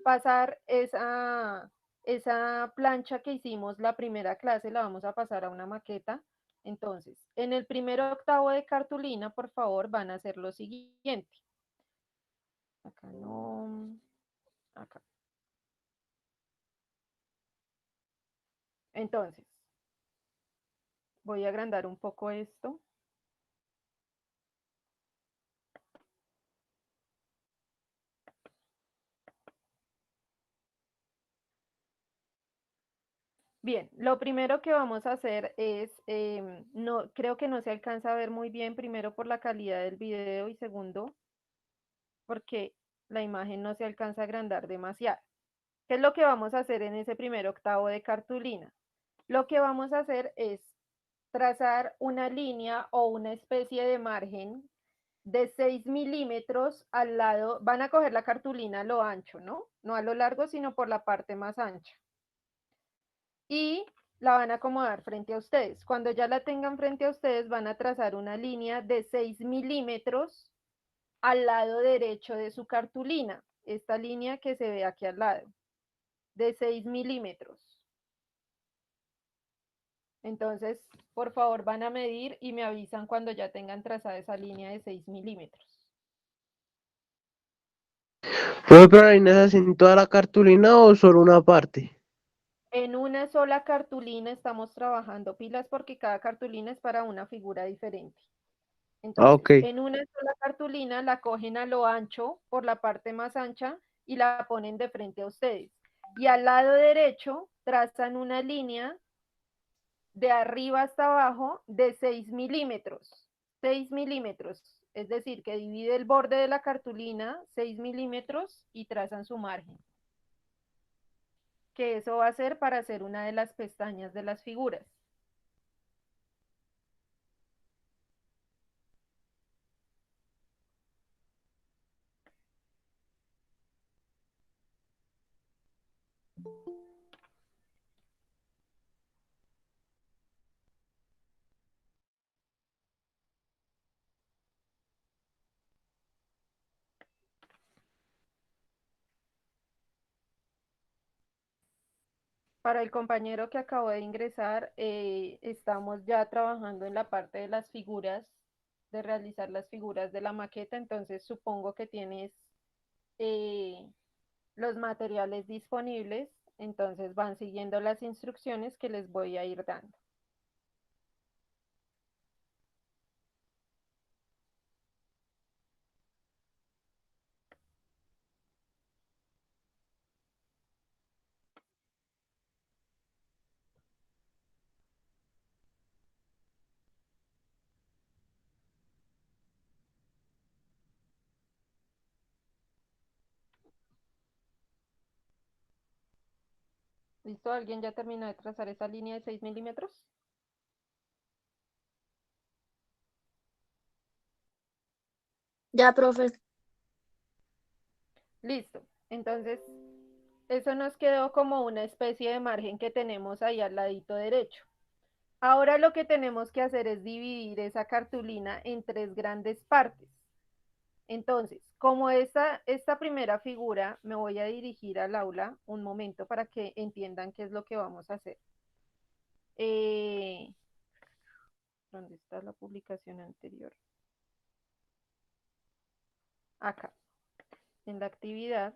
pasar esa plancha que hicimos la primera clase, la vamos a pasar a una maqueta. Entonces, en el primer octavo de cartulina, por favor, van a hacer lo siguiente. Acá no, acá. Entonces, voy a agrandar un poco esto. Bien, lo primero que vamos a hacer es, no, creo que no se alcanza a ver muy bien, primero por la calidad del video y segundo porque la imagen no se alcanza a agrandar demasiado. ¿Qué es lo que vamos a hacer en ese primer octavo de cartulina? Lo que vamos a hacer es trazar una línea o una especie de margen de 6 milímetros al lado. Van a coger la cartulina a lo ancho, ¿no? No a lo largo, sino por la parte más ancha. Y la van a acomodar frente a ustedes. Cuando ya la tengan frente a ustedes, van a trazar una línea de 6 milímetros al lado derecho de su cartulina. Esta línea que se ve aquí al lado, de 6 milímetros. Entonces, por favor, van a medir y me avisan cuando ya tengan trazada esa línea de 6 milímetros. ¿Puedo probar líneas así en toda la cartulina o solo una parte? En una sola cartulina estamos trabajando pilas porque cada cartulina es para una figura diferente. Ah, Entonces, ok. en una sola cartulina la cogen a lo ancho, por la parte más ancha, y la ponen de frente a ustedes. Y al lado derecho trazan una línea de arriba hasta abajo de 6 milímetros. 6 milímetros. Es decir, que divide el borde de la cartulina 6 milímetros y trazan su margen. Que eso va a ser para hacer una de las pestañas de las figuras. Para el compañero que acabó de ingresar, estamos ya trabajando en la parte de las figuras, de realizar las figuras de la maqueta, entonces supongo que tienes eh, los materiales disponibles, entonces van siguiendo las instrucciones que les voy a ir dando. ¿Listo? ¿Alguien ya terminó de trazar esa línea de 6 milímetros? Ya, profe. Listo. Entonces, eso nos quedó como una especie de margen que tenemos ahí al ladito derecho. Ahora lo que tenemos que hacer es dividir esa cartulina en tres grandes partes. Entonces, como esta primera figura, me voy a dirigir al aula un momento para que entiendan qué es lo que vamos a hacer. Eh, ¿Dónde está la publicación anterior? Acá, en la actividad.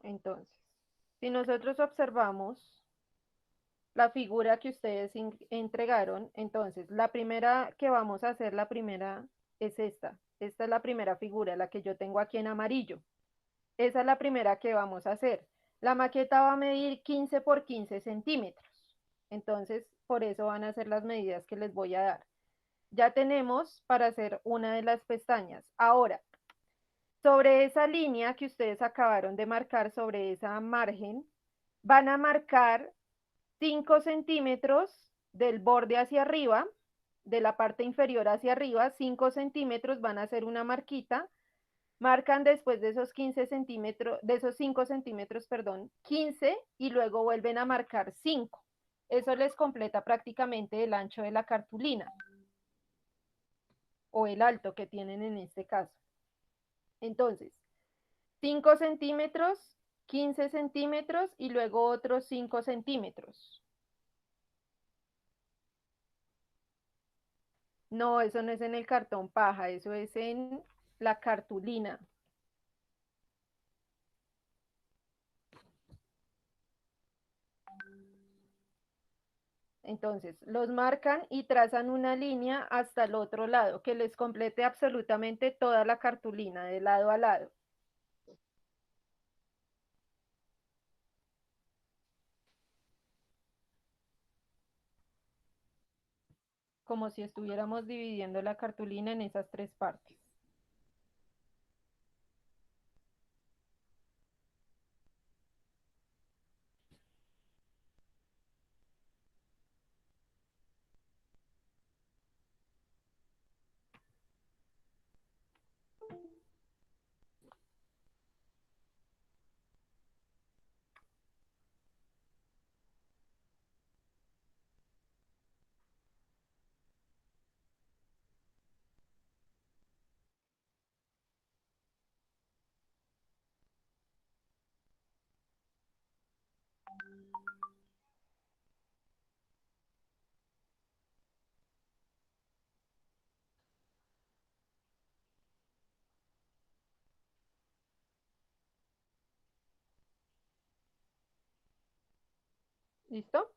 Entonces, si nosotros observamos la figura que ustedes entregaron, entonces la primera que vamos a hacer, la primera es esta. Esta es la primera figura, la que yo tengo aquí en amarillo. Esa es la primera que vamos a hacer. La maqueta va a medir 15 por 15 centímetros. Entonces, por eso van a ser las medidas que les voy a dar. Ya tenemos para hacer una de las pestañas. Ahora, sobre esa línea que ustedes acabaron de marcar, sobre esa margen, van a marcar 5 centímetros del borde hacia arriba, de la parte inferior hacia arriba, 5 centímetros van a hacer una marquita marcan después de esos 15 centímetros, de esos 5 centímetros, perdón, 15 y luego vuelven a marcar 5. Eso les completa prácticamente el ancho de la cartulina o el alto que tienen en este caso. Entonces, 5 centímetros, 15 centímetros y luego otros 5 centímetros. No, eso no es en el cartón paja, eso es en la cartulina. Entonces, los marcan y trazan una línea hasta el otro lado, que les complete absolutamente toda la cartulina, de lado a lado. Como si estuviéramos dividiendo la cartulina en esas 3 partes. ¿Listo?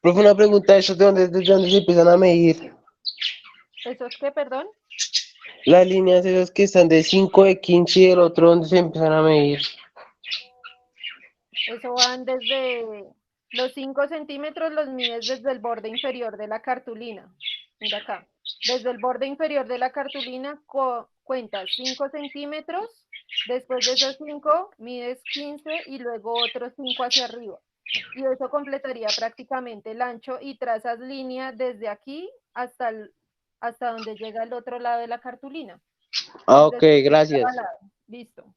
Profe, una pregunta, ¿eso desde dónde se empiezan a medir? ¿Eso es qué, perdón? Las líneas esas que están de 5 de 15 y el otro, ¿dónde se empiezan a medir? Eso van desde los 5 centímetros, los mides desde el borde inferior de la cartulina. Mira acá. Desde el borde inferior de la cartulina cuentas 5 centímetros, después de esos 5 mides 15 y luego otros 5 hacia arriba. Y eso completaría prácticamente el ancho y trazas línea desde aquí hasta donde llega el otro lado de la cartulina. Ah, Es ok, decir, de lado a gracias. lado. Listo.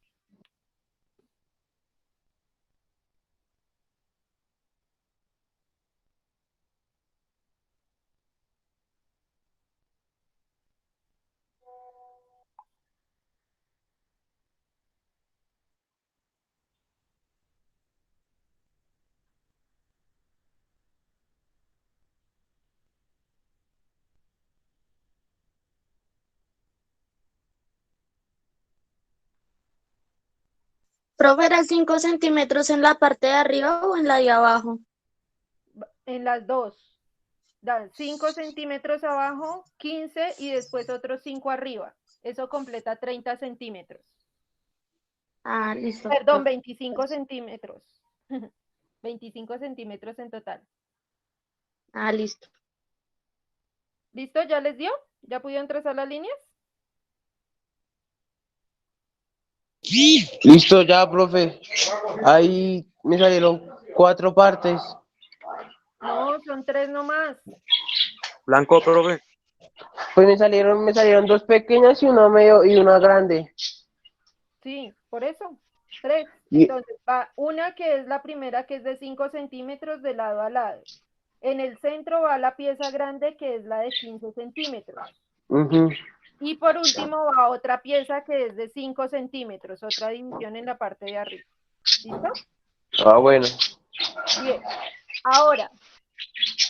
Profe, ¿era 5 centímetros en la parte de arriba o en la de abajo? En las dos. Dan 5 centímetros abajo, 15 y después otros 5 arriba. Eso completa 30 centímetros. Ah, listo, Perdón, profe. 25 centímetros. 25 centímetros en total. Ah, listo. ¿Listo? ¿Ya les dio? ¿Ya pudieron trazar las líneas? Listo ya, profe. Ahí me salieron 4 partes. No, son 3 nomás. Blanco, profe. Pues me salieron 2 pequeñas y una medio y una grande. Sí, por eso. 3. Y, Entonces va una que es la primera, que es de 5 centímetros de lado a lado. En el centro va la pieza grande, que es la de 15 centímetros. ujú. Y por último va otra pieza que es de 5 centímetros, otra división en la parte de arriba. ¿Listo? Ah, bueno. Bien. Ahora,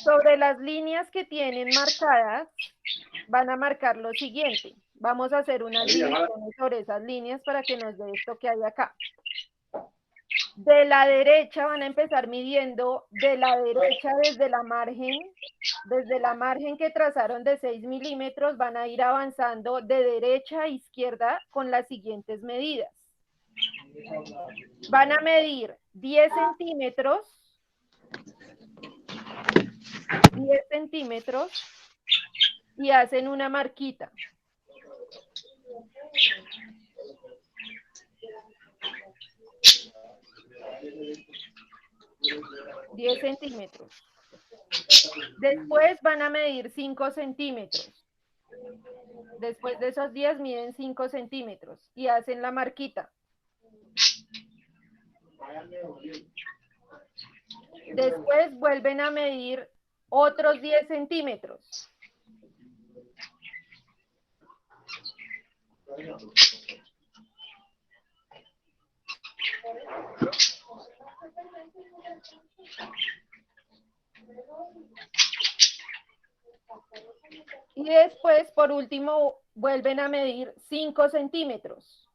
sobre las líneas que tienen marcadas, van a marcar lo siguiente. Vamos a hacer unas divisiones sobre esas líneas para que nos dé esto que hay acá. De la derecha van a empezar midiendo de la derecha desde la margen que trazaron de 6 milímetros, van a ir avanzando de derecha a izquierda con las siguientes medidas. Van a medir 10 centímetros, 10 centímetros y hacen una marquita. 10 centímetros. Después van a medir 5 centímetros. Después de esos 10 miden 5 centímetros y hacen la marquita. Después vuelven a medir otros 10 centímetros. Y después, por último, vuelven a medir 5 centímetros.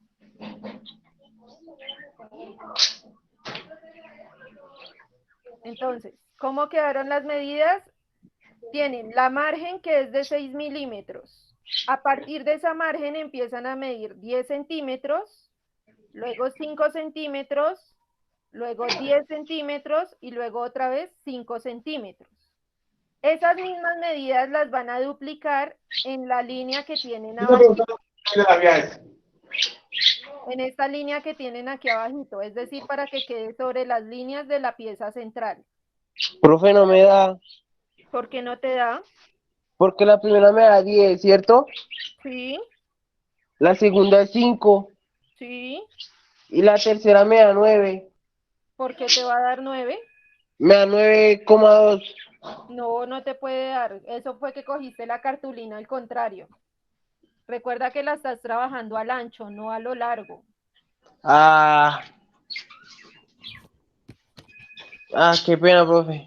Entonces, ¿cómo quedaron las medidas? Tienen la margen que es de 6 milímetros. A partir de esa margen empiezan a medir 10 centímetros, luego 5 centímetros, luego 10 centímetros y luego otra vez 5 centímetros. Esas mismas medidas las van a duplicar en la línea que tienen abajo. En esta línea que tienen aquí abajito, es decir, para que quede sobre las líneas de la pieza central. Profe, no me da, ¿Por qué no te da? porque la primera me da 10, ¿cierto? Sí, La segunda es 5 sí. y la tercera me da 9. ¿Por qué te va a dar 9? Me da 9,2. No, no te puede dar. Eso fue que cogiste la cartulina al contrario. Recuerda que la estás trabajando al ancho, no a lo largo. Ah, qué pena, profe.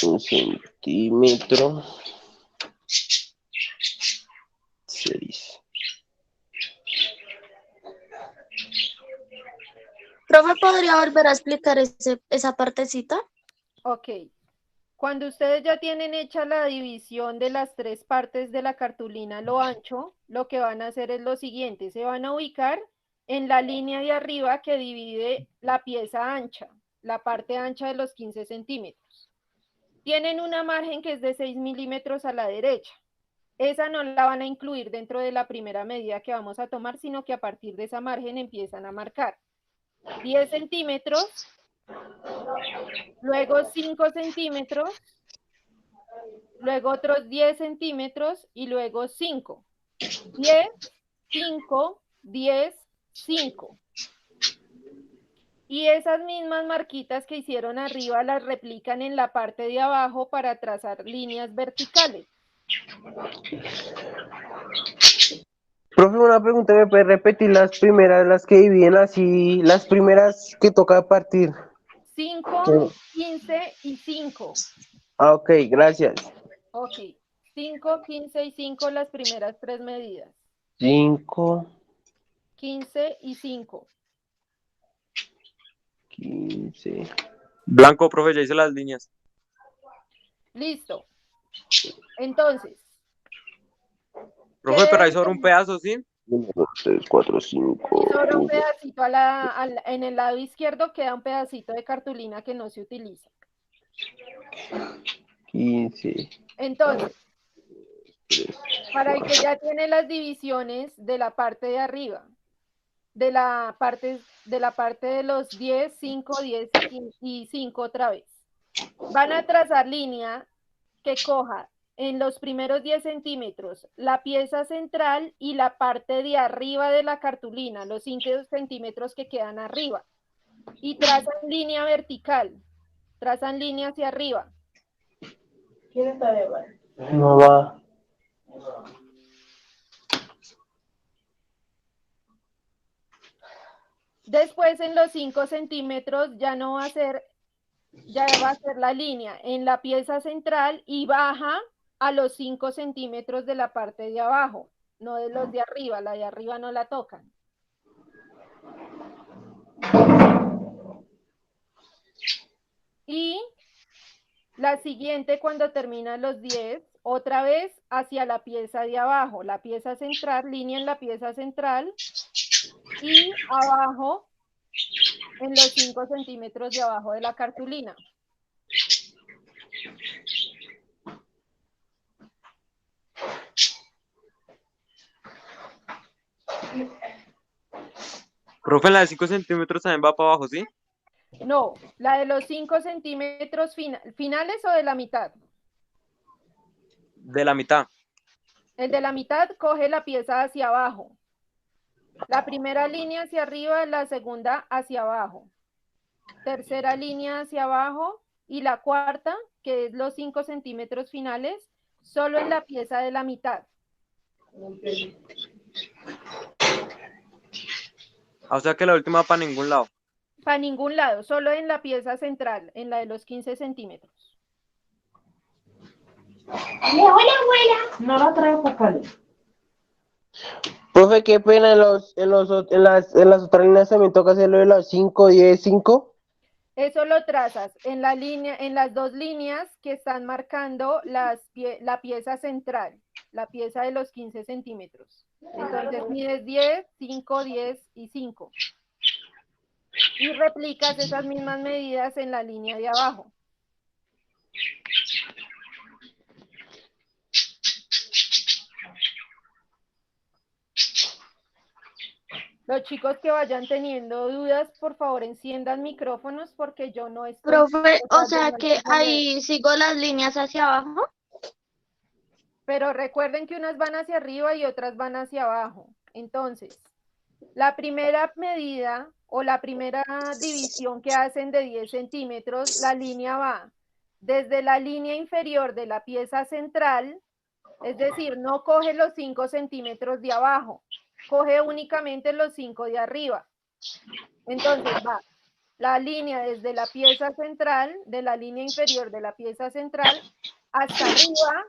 Un centímetro. 6. Profe, ¿podría volver a explicar esa partecita? Ok. Cuando ustedes ya tienen hecha la división de las 3 partes de la cartulina a lo ancho, lo que van a hacer es lo siguiente. Se van a ubicar en la línea de arriba que divide la pieza ancha, la parte ancha de los 15 centímetros. Tienen una margen que es de 6 milímetros a la derecha. Esa no la van a incluir dentro de la primera medida que vamos a tomar, sino que a partir de esa margen empiezan a marcar 10 centímetros, luego 5 centímetros, luego otros 10 centímetros y luego 5. 10, 5, 10, 5. Y esas mismas marquitas que hicieron arriba las replican en la parte de abajo para trazar líneas verticales. Profe, una pregunta, ¿me puede repetir las primeras, las que dividen así, las primeras que toca partir? 5, 15 y 5. Ok, gracias. Ok. 5, 15 y 5 las primeras 3 medidas. 5, 15 y 5. 15. Blanco, profe, ya hice las líneas. Listo. Entonces, Profe, pero ahí sobra un pedazo, ¿sí? 1, 2, 3, 4, 5. y sobra un pedacito en el lado izquierdo, queda un pedacito de cartulina que no se utiliza. 15. Entonces, para el que ya tiene las divisiones de la parte de arriba, de la parte de los 10, 5, 10 y 5 otra vez, van a trazar línea que coja en los primeros 10 centímetros la pieza central y la parte de arriba de la cartulina, los 5 centímetros que quedan arriba, y trazan línea vertical, trazan línea hacia arriba. ¿Quién está de mal? No va. Después en los 5 centímetros ya va a ser la línea en la pieza central y baja a los 5 centímetros de la parte de abajo, no de los de arriba, la de arriba no la tocan. Y la siguiente, cuando termina los 10, otra vez hacia la pieza de abajo, la pieza central, línea en la pieza central y abajo en los 5 centímetros de abajo de la cartulina. Profe, la de 5 centímetros también va para abajo, ¿sí? No, la de los 5 centímetros finales o de la mitad. De la mitad. El de la mitad coge la pieza hacia abajo. La primera línea hacia arriba, la segunda hacia abajo. Tercera línea hacia abajo y la cuarta, que es los 5 centímetros finales, solo en la pieza de la mitad. O sea que la última para ningún lado. Para ningún lado, solo en la pieza central, en la de los 15 centímetros. No la traigo para Cali. Profe, qué pena, en las otras líneas también toca hacerlo de las 5, 10, 5. Eso lo trazas en la línea, en las dos líneas que están marcando la pieza central, la pieza de los 15 centímetros. Entonces mides 10, 5, 10 y 5. Y replicas esas mismas medidas en la línea de abajo. Los chicos que vayan teniendo dudas, por favor, enciendan micrófonos porque yo no estoy... Profe, o yo sea no que entiendo nada. ahí sigo las líneas hacia abajo. Pero recuerden que unas van hacia arriba y otras van hacia abajo. Entonces, la primera medida o la primera división que hacen de 10 centímetros, la línea va desde la línea inferior de la pieza central, es decir, no coge los 5 centímetros de abajo, coge únicamente los 5 de arriba. Entonces va la línea desde la pieza central, de la línea inferior de la pieza central, hasta arriba,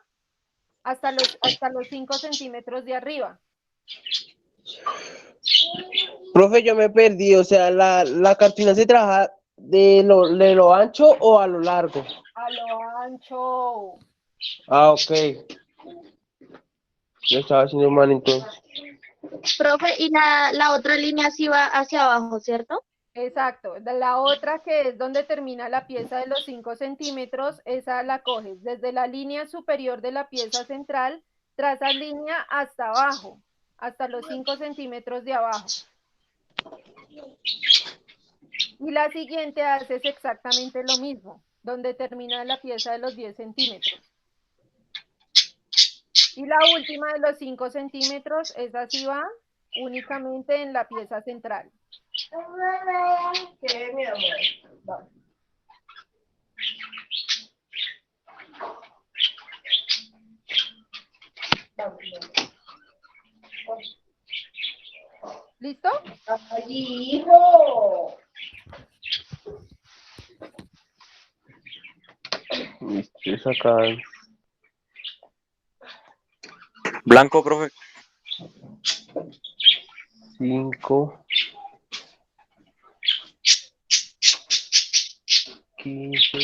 hasta los 5 centímetros de arriba. Profe, yo me perdí, o sea, la cartulina se trabaja de lo ancho o a lo largo. A lo ancho. Ah, ok. Yo estaba haciendo mal entonces. Profe, y la otra línea sí va hacia abajo, ¿cierto? Exacto. La otra que es donde termina la pieza de los 5 centímetros, esa la coges desde la línea superior de la pieza central, trazas línea hasta abajo, hasta los 5 centímetros de abajo. Y la siguiente haces exactamente lo mismo, donde termina la pieza de los 10 centímetros. Y la última de los 5 centímetros, esa sí va únicamente en la pieza central. ¿Qué, mi amor? Va. ¿Listo? ¡Ay, hijo! Listo, acá. Blanco, profe. 5, 15.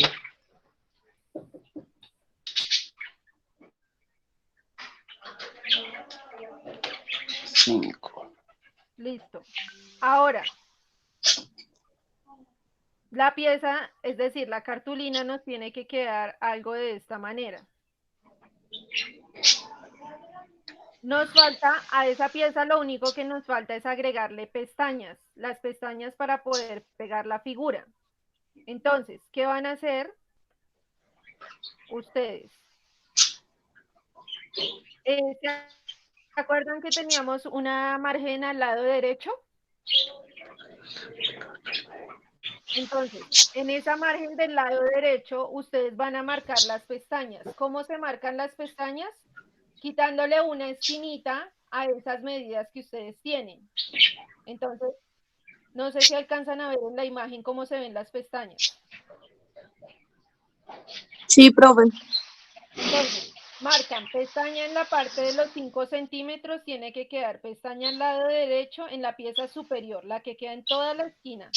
Listo. Ahora, la pieza, es decir, la cartulina nos tiene que quedar algo de esta manera. Nos falta, a esa pieza lo único que nos falta es agregarle pestañas, las pestañas para poder pegar la figura. Entonces, ¿qué van a hacer ustedes? ¿Se acuerdan que teníamos una margen al lado derecho? Entonces, en esa margen del lado derecho, ustedes van a marcar las pestañas. ¿Cómo se marcan las pestañas? Quitándole una esquinita a esas medidas que ustedes tienen. Entonces, no sé si alcanzan a ver en la imagen cómo se ven las pestañas. Sí, profe. Entonces, marcan pestaña en la parte de los 5 centímetros, tiene que quedar pestaña al lado derecho en la pieza superior, la que queda en toda la esquina.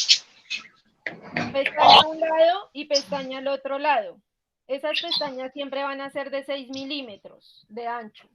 Pestaña a un lado y pestaña al otro lado. Esas pestañas siempre van a ser de 6 milímetros de ancho.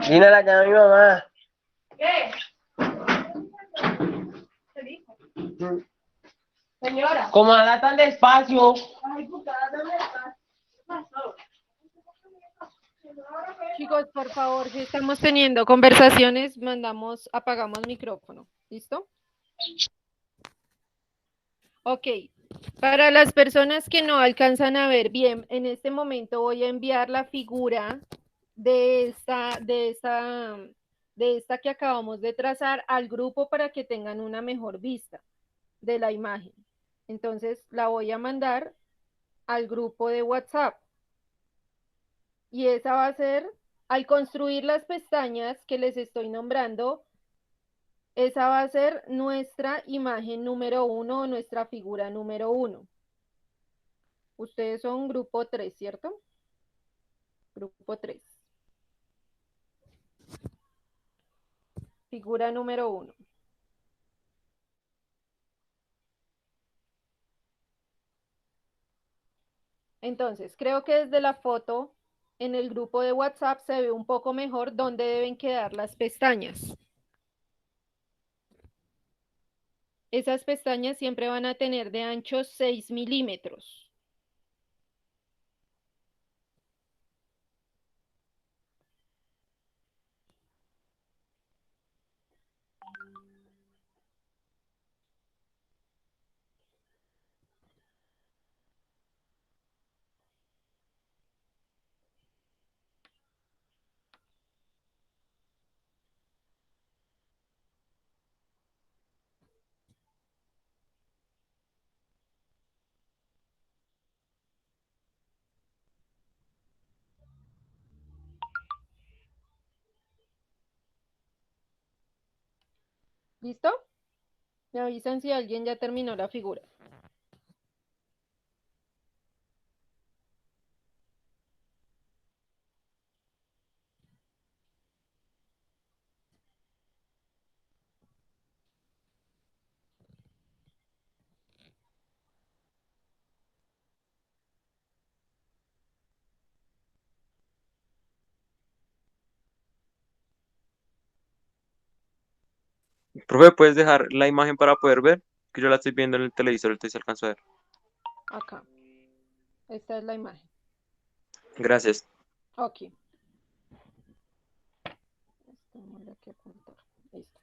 Lina, la llama mi mamá. ¿Qué? Señora. Como habla tan despacio. Ay, putada, ¿dónde estás? ¿Qué pasó? Chicos, por favor, si estamos teniendo conversaciones, apagamos micrófono. ¿Listo? Ok. Para las personas que no alcanzan a ver bien, en este momento voy a enviar la figura de esta que acabamos de trazar al grupo para que tengan una mejor vista de la imagen. Entonces la voy a mandar al grupo de WhatsApp. Y esa va a ser, al construir las pestañas que les estoy nombrando, esa va a ser nuestra imagen número 1 o nuestra figura número 1. Ustedes son grupo 3, ¿cierto? Grupo 3. Figura número 1. Entonces, creo que desde la foto en el grupo de WhatsApp se ve un poco mejor dónde deben quedar las pestañas. Esas pestañas siempre van a tener de ancho 6 milímetros. ¿Listo? Me avisan si alguien ya terminó la figura. Profe, ¿puedes dejar la imagen para poder ver? Que yo la estoy viendo en el televisor, entonces alcanzo a ver. Acá. Esta es la imagen. Gracias. Ok. Démosle aquí apuntar. Listo.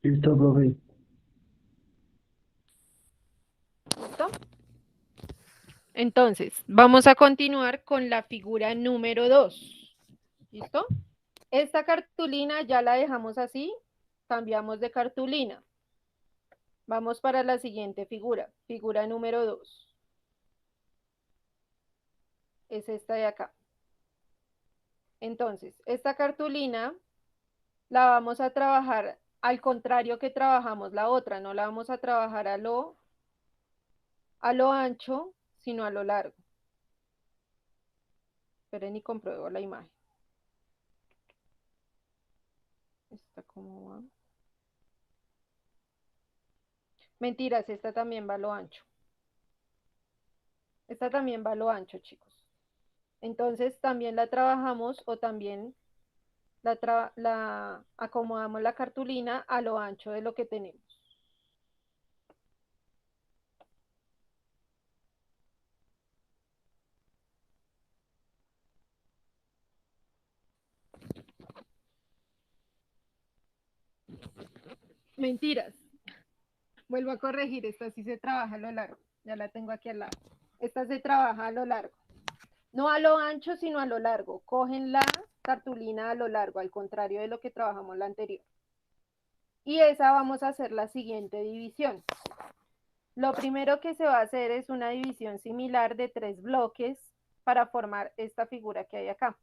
Listo, profe. ¿Listo? Entonces, vamos a continuar con la figura número 2. ¿Listo? Esta cartulina ya la dejamos así, cambiamos de cartulina. Vamos para la siguiente figura, figura número 2. Es esta de acá. Entonces, esta cartulina la vamos a trabajar al contrario que trabajamos la otra, no la vamos a trabajar a lo ancho, sino a lo largo. Esperen y compruebo la imagen. ¿Esta cómo va? Mentiras, esta también va a lo ancho. Esta también va a lo ancho, chicos. Entonces también la trabajamos o también la acomodamos la cartulina a lo ancho de lo que tenemos. Mentiras. Vuelvo a corregir, esta sí se trabaja a lo largo. Ya la tengo aquí al lado. Esta se trabaja a lo largo. No a lo ancho, sino a lo largo. Cogen la cartulina a lo largo, al contrario de lo que trabajamos la anterior. Y esa vamos a hacer la siguiente división. Lo primero que se va a hacer es una división similar de 3 bloques para formar esta figura que hay acá.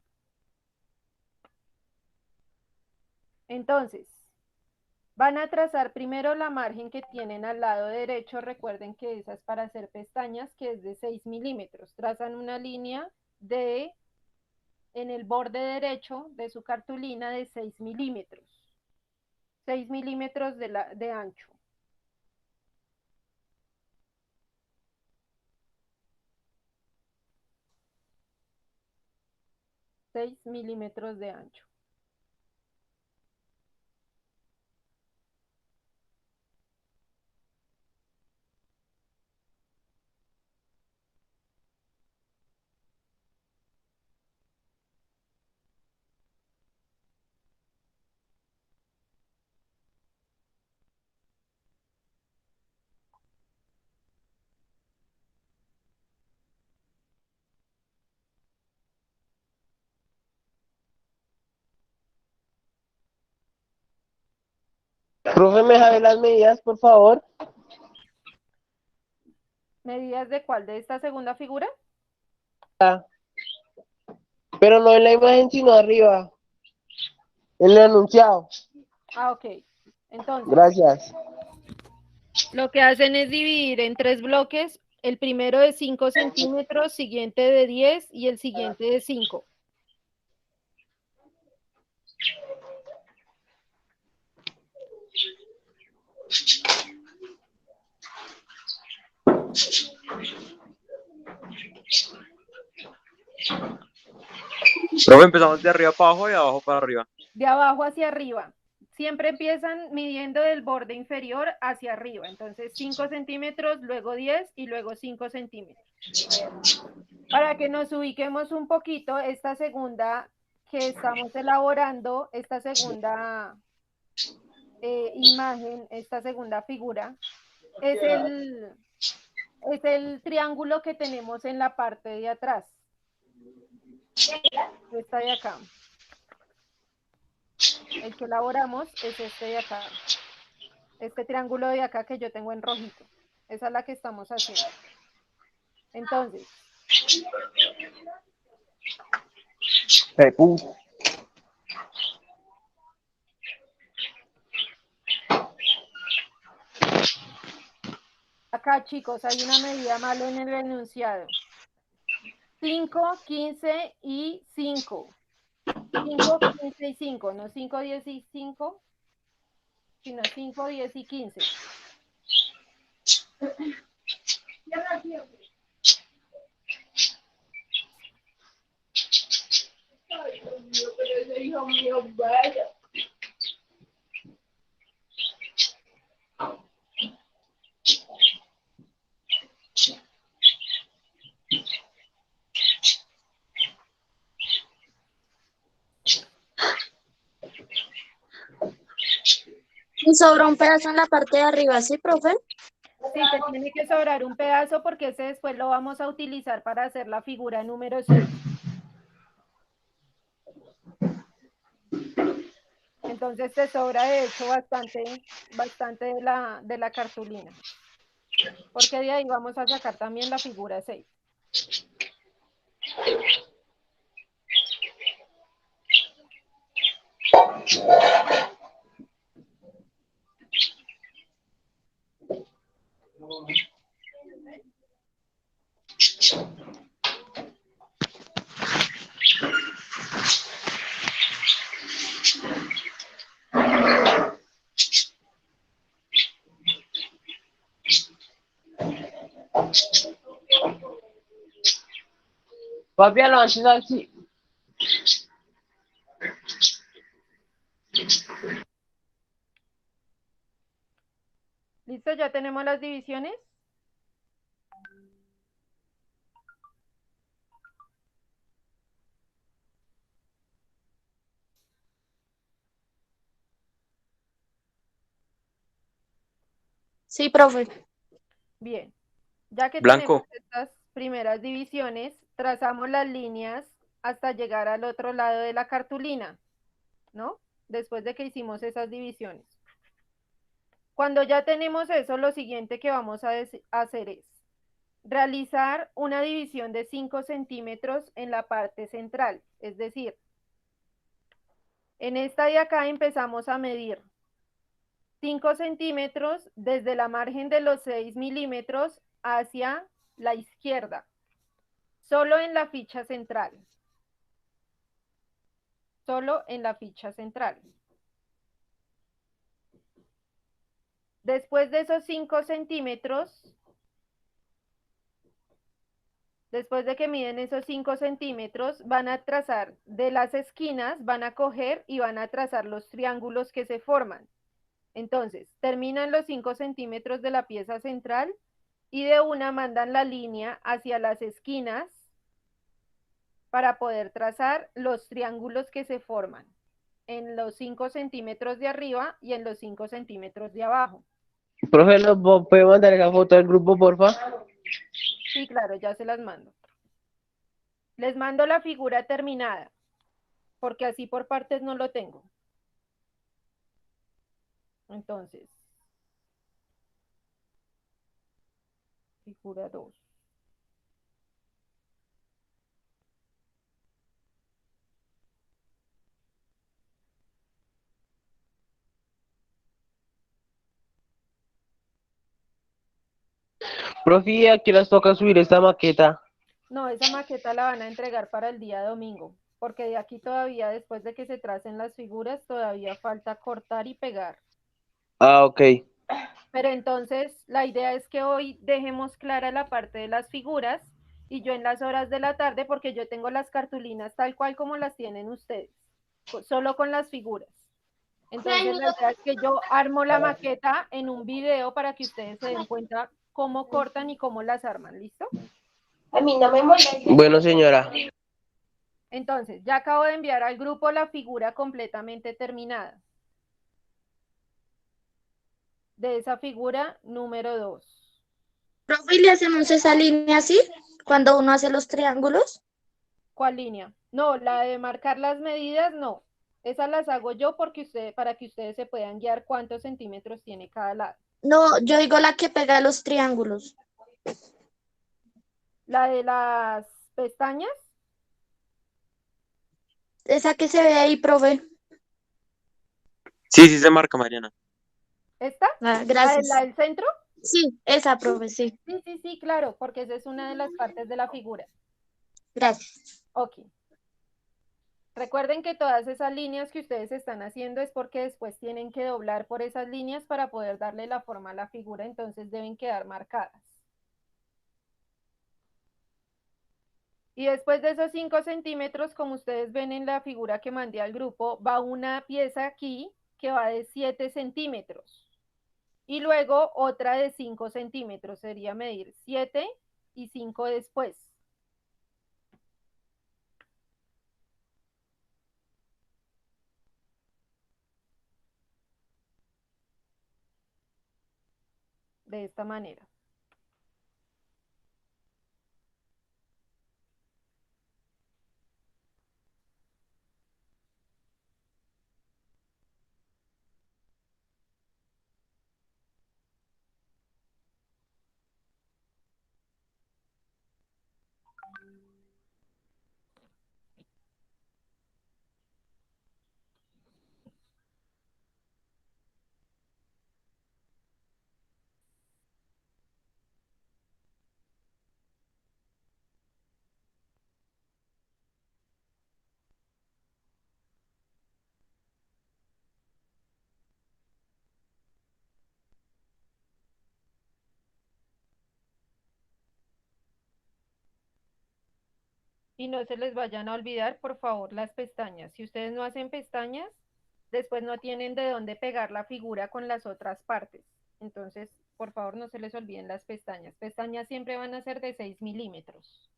Entonces, van a trazar primero la margen que tienen al lado derecho. Recuerden que esa es para hacer pestañas, que es de 6 milímetros. Trazan una línea en el borde derecho de su cartulina de 6 milímetros. 6 milímetros de ancho. Seis milímetros de ancho. Profe, ¿me sabe las medidas, por favor? ¿Medidas de cuál? ¿De esta segunda figura? Pero no en la imagen, sino arriba, en el enunciado. Ah, ok. Entonces, Gracias. lo que hacen es dividir en 3 bloques. El primero de 5 centímetros, siguiente de 10 y el siguiente de 5. Profe, empezamos de arriba para abajo y de abajo para arriba. De abajo hacia arriba. Siempre empiezan midiendo del borde inferior hacia arriba. Entonces 5 centímetros, luego 10 y luego 5 centímetros. Para que nos ubiquemos un poquito, esta segunda que estamos elaborando, esta segunda imagen, esta segunda figura, es el triángulo que tenemos en la parte de atrás. Esta de acá. El que elaboramos es este de acá. Este triángulo de acá que yo tengo en rojito. Esa es la que estamos haciendo. Entonces, acá chicos hay una medida mal en el enunciado. 5, 15 y 5. 5, 15 y 5, no 5, 10 y 5, sino 5, 10 y 15. Ay, Dios mío, pero ese hijo mío, vaya. Y sobra un pedazo en la parte de arriba, ¿sí, profe? Sí, te tiene que sobrar un pedazo porque ese después lo vamos a utilizar para hacer la figura número 6. Entonces te sobra de hecho bastante de la cartulina. Porque de ahí vamos a sacar también la figura 6. Papi, lo haces así. ¿Listo? ¿Ya tenemos las divisiones? Sí, profe. Bien. Ya que tenemos Blanco, estas primeras divisiones, trazamos las líneas hasta llegar al otro lado de la cartulina, ¿no? Después de que hicimos esas divisiones. Cuando ya tenemos eso, lo siguiente que vamos a hacer es realizar una división de 5 centímetros en la parte central. Es decir, en esta de acá empezamos a medir 5 centímetros desde la margen de los 6 milímetros hacia la izquierda, solo en la ficha central. Solo en la ficha central. Después de esos 5 centímetros, después de que miden esos 5 centímetros, van a trazar de las esquinas, van a coger y van a trazar los triángulos que se forman. Entonces, terminan los 5 centímetros de la pieza central y de una mandan la línea hacia las esquinas para poder trazar los triángulos que se forman en los 5 centímetros de arriba y en los 5 centímetros de abajo. Profe, ¿nos puede mandar esa foto al grupo, porfa? Sí, claro, ya se las mando. Les mando la figura terminada, porque así por partes no lo tengo. Entonces, figura 2. Profe, ¿a qué las toca subir esta maqueta? No, esa maqueta la van a entregar para el día domingo, porque de aquí todavía, después de que se tracen las figuras, todavía falta cortar y pegar. Ah, ok. Pero entonces, la idea es que hoy dejemos clara la parte de las figuras y yo en las horas de la tarde, porque yo tengo las cartulinas tal cual como las tienen ustedes, solo con las figuras. Entonces, la idea es que yo armo la maqueta en un video para que ustedes se den cuenta cómo cortan y cómo las arman, ¿listo? A mí no me molesta. Bueno, señora. Entonces, ya acabo de enviar al grupo la figura completamente terminada. De esa figura número 2. Profe, ¿y le hacemos esa línea así cuando uno hace los triángulos? ¿Cuál línea? No, la de marcar las medidas, no. Esas las hago yo para que ustedes se puedan guiar cuántos centímetros tiene cada lado. No, yo digo la que pega los triángulos. La de las pestañas, Esa que se ve ahí, profe. sí, sí se marca, Mariana. ¿esta? Ah, ¿La gracias. del centro? Sí, esa, profe, sí. Sí, sí, sí, claro, porque esa es una de las partes de la figura. Gracias. Ok. Recuerden que todas esas líneas que ustedes están haciendo es porque después tienen que doblar por esas líneas para poder darle la forma a la figura, entonces deben quedar marcadas. Y después de esos 5 centímetros, como ustedes ven en la figura que mandé al grupo, va una pieza aquí que va de 7 centímetros. Y luego otra de 5 centímetros, sería medir 7 y 5 después. de esta manera. Y no se les vayan a olvidar, por favor, las pestañas. Si ustedes no hacen pestañas, después no tienen de dónde pegar la figura con las otras partes. Entonces, por favor, no se les olviden las pestañas. Pestañas siempre van a ser de 6 milímetros.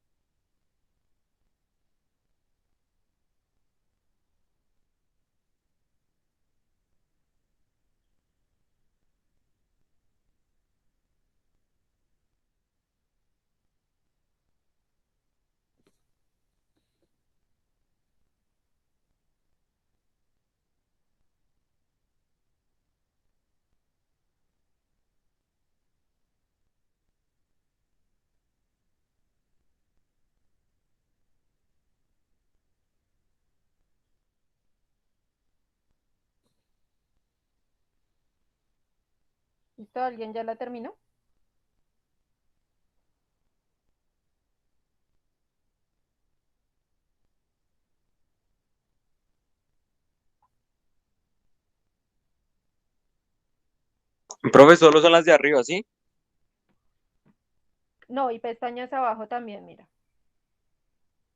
¿Listo? ¿Alguien ya la terminó? Profe, solo son las de arriba, ¿sí? No, y pestañas abajo también, mira.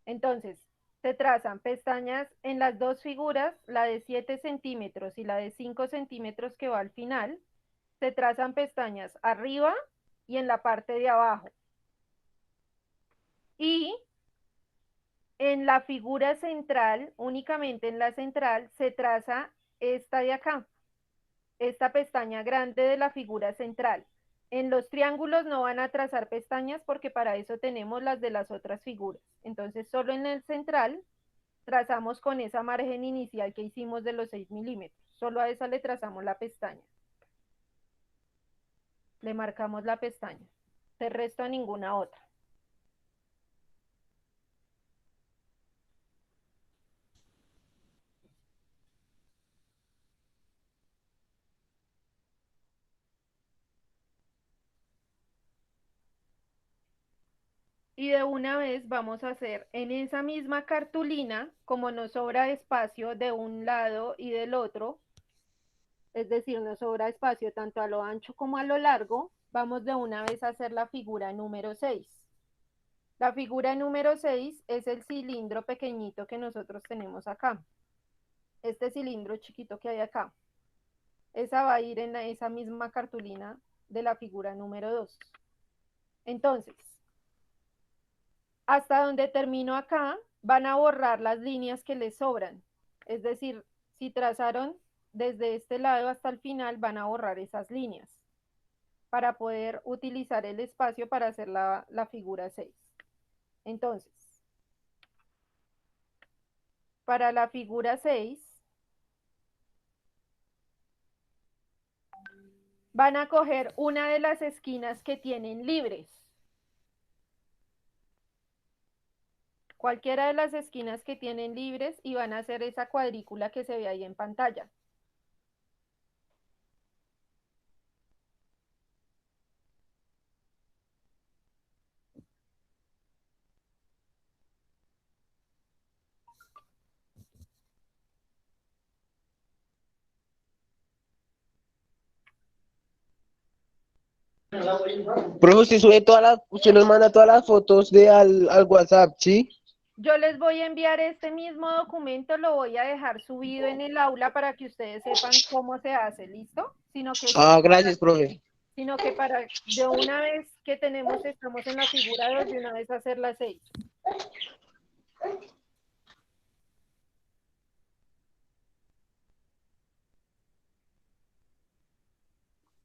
Entonces, se trazan pestañas en las dos figuras, la de 7 centímetros y la de 5 centímetros que va al final. Se trazan pestañas arriba y en la parte de abajo. Y en la figura central, únicamente en la central, se traza esta de acá, esta pestaña grande de la figura central. En los triángulos no van a trazar pestañas porque para eso tenemos las de las otras figuras. Entonces, solo en el central trazamos con esa margen inicial que hicimos de los 6 milímetros. Solo a esa le trazamos la pestaña. Le marcamos la pestaña. De resto a ninguna otra. Y de una vez vamos a hacer en esa misma cartulina, como nos sobra espacio de un lado y del otro, es decir, nos sobra espacio tanto a lo ancho como a lo largo, vamos de una vez a hacer la figura número 6. La figura número 6 es el cilindro pequeñito que nosotros tenemos acá. Este cilindro chiquito que hay acá. Esa va a ir en esa misma cartulina de la figura número 2. Entonces, hasta donde termino acá, van a borrar las líneas que les sobran. Es decir, si trazaron desde este lado hasta el final, van a borrar esas líneas para poder utilizar el espacio para hacer la figura 6. Entonces, para la figura 6, van a coger una de las esquinas que tienen libres. Cualquiera de las esquinas que tienen libres y van a hacer esa cuadrícula que se ve ahí en pantalla. Profe, usted nos manda todas las fotos al WhatsApp, ¿sí? Yo les voy a enviar este mismo documento, lo voy a dejar subido en el aula para que ustedes sepan cómo se hace, ¿listo? Gracias, profe. Sino que para de una vez que estamos en la figura 2, de una vez hacer la 6.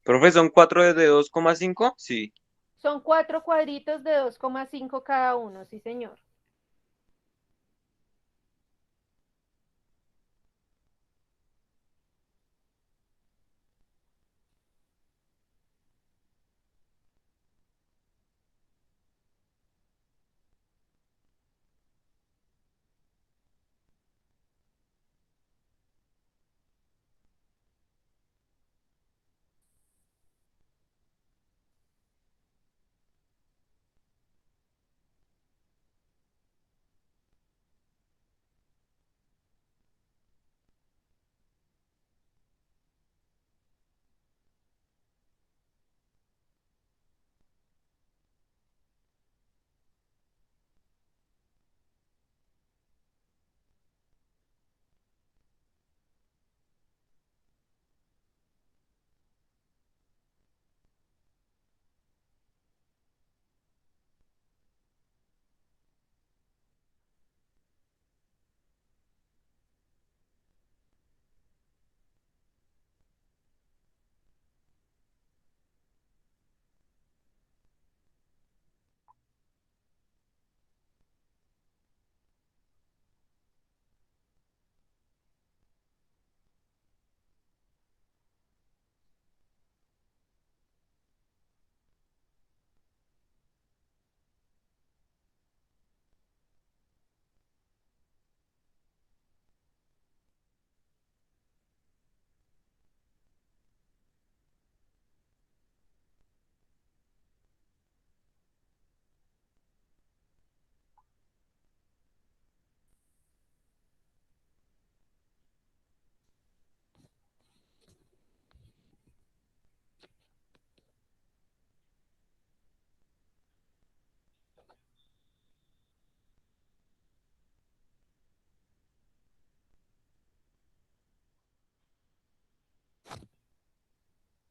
Profe, ¿son 4 de 2,5? Sí. Son 4 cuadritos de 2,5 cada uno, sí, señor.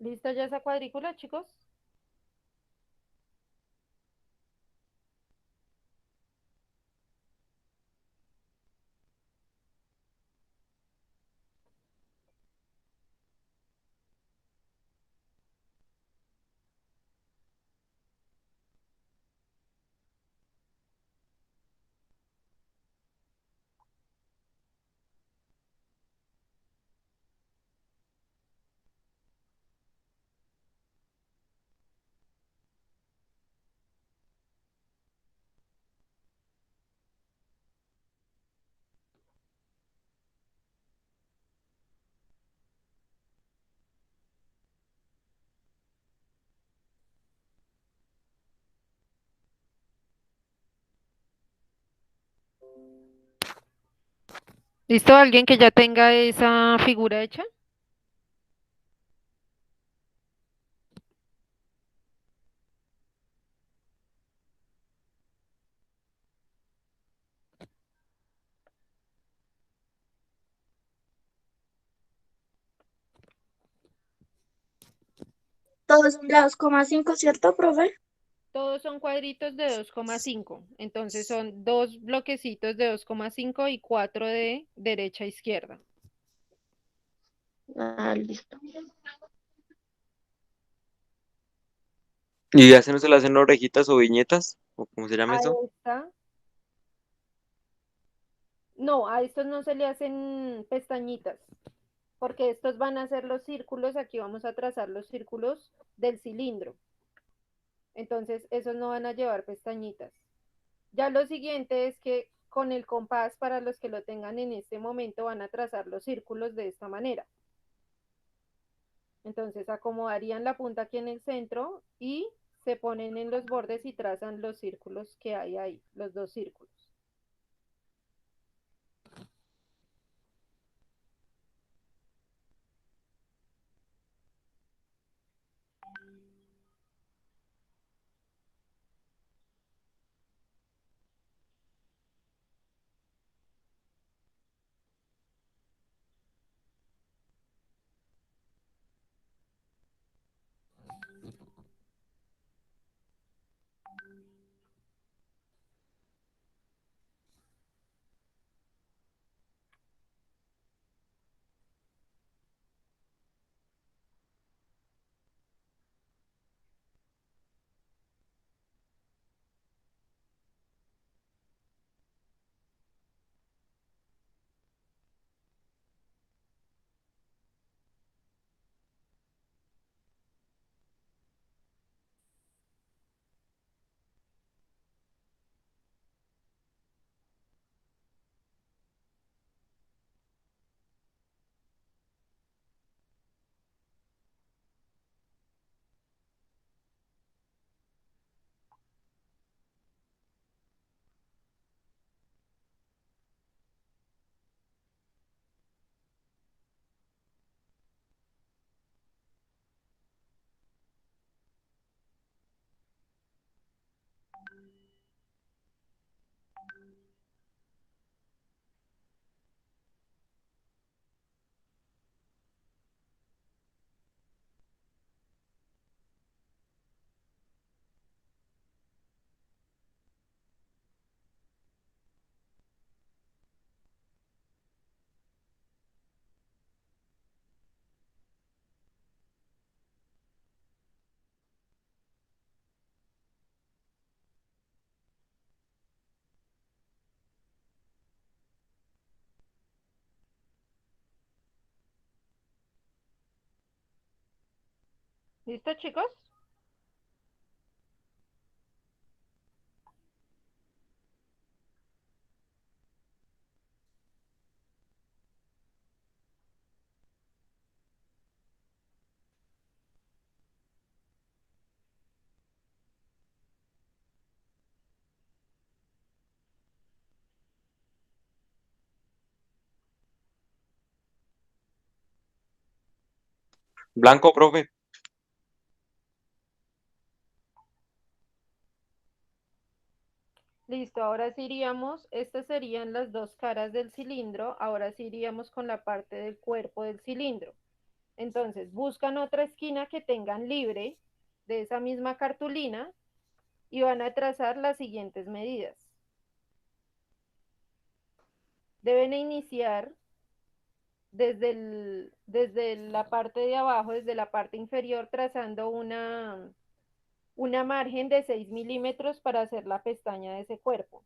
¿Listo ya esa cuadrícula, chicos? ¿Listo? ¿Alguien que ya tenga esa figura hecha? Todos son de 2,5, ¿cierto, profe? Todos son cuadritos de 2,5. Entonces son dos bloquecitos de 2,5 y 4 de derecha a izquierda. Ah, listo. ¿Y ya se no se le hacen orejitas o viñetas? ¿O cómo se llama A eso? esta, no, a estos no se le hacen pestañitas, porque estos van a ser los círculos, aquí vamos a trazar los círculos del cilindro. Entonces, esos no van a llevar pestañitas. Ya lo siguiente es que con el compás, para los que lo tengan en este momento, van a trazar los círculos de esta manera. Entonces, acomodarían la punta aquí en el centro y se ponen en los bordes y trazan los círculos que hay ahí, los dos círculos. ¿Listo, chicos? Blanco, profe. Listo, ahora sí iríamos, estas serían las dos caras del cilindro, ahora sí iríamos con la parte del cuerpo del cilindro. Entonces, buscan otra esquina que tengan libre de esa misma cartulina y van a trazar las siguientes medidas. Deben iniciar desde la parte de abajo, desde la parte inferior, trazando una margen de 6 milímetros para hacer la pestaña de ese cuerpo.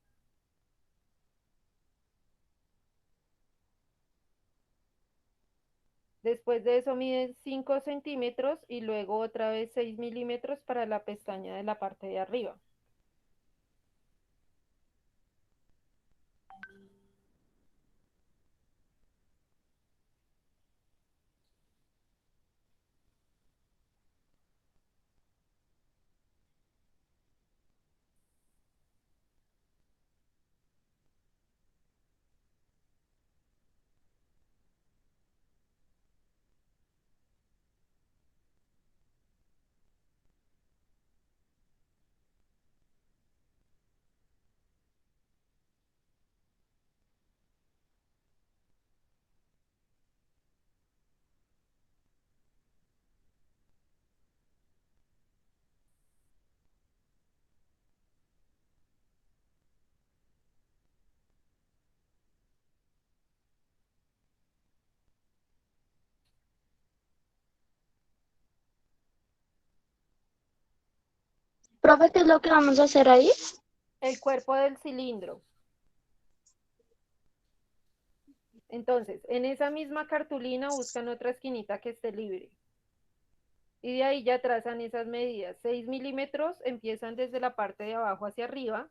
Después de eso miden 5 centímetros y luego otra vez 6 milímetros para la pestaña de la parte de arriba. Profe, ¿qué es lo que vamos a hacer ahí? El cuerpo del cilindro. Entonces, en esa misma cartulina buscan otra esquinita que esté libre. Y de ahí ya trazan esas medidas. 6 milímetros empiezan desde la parte de abajo hacia arriba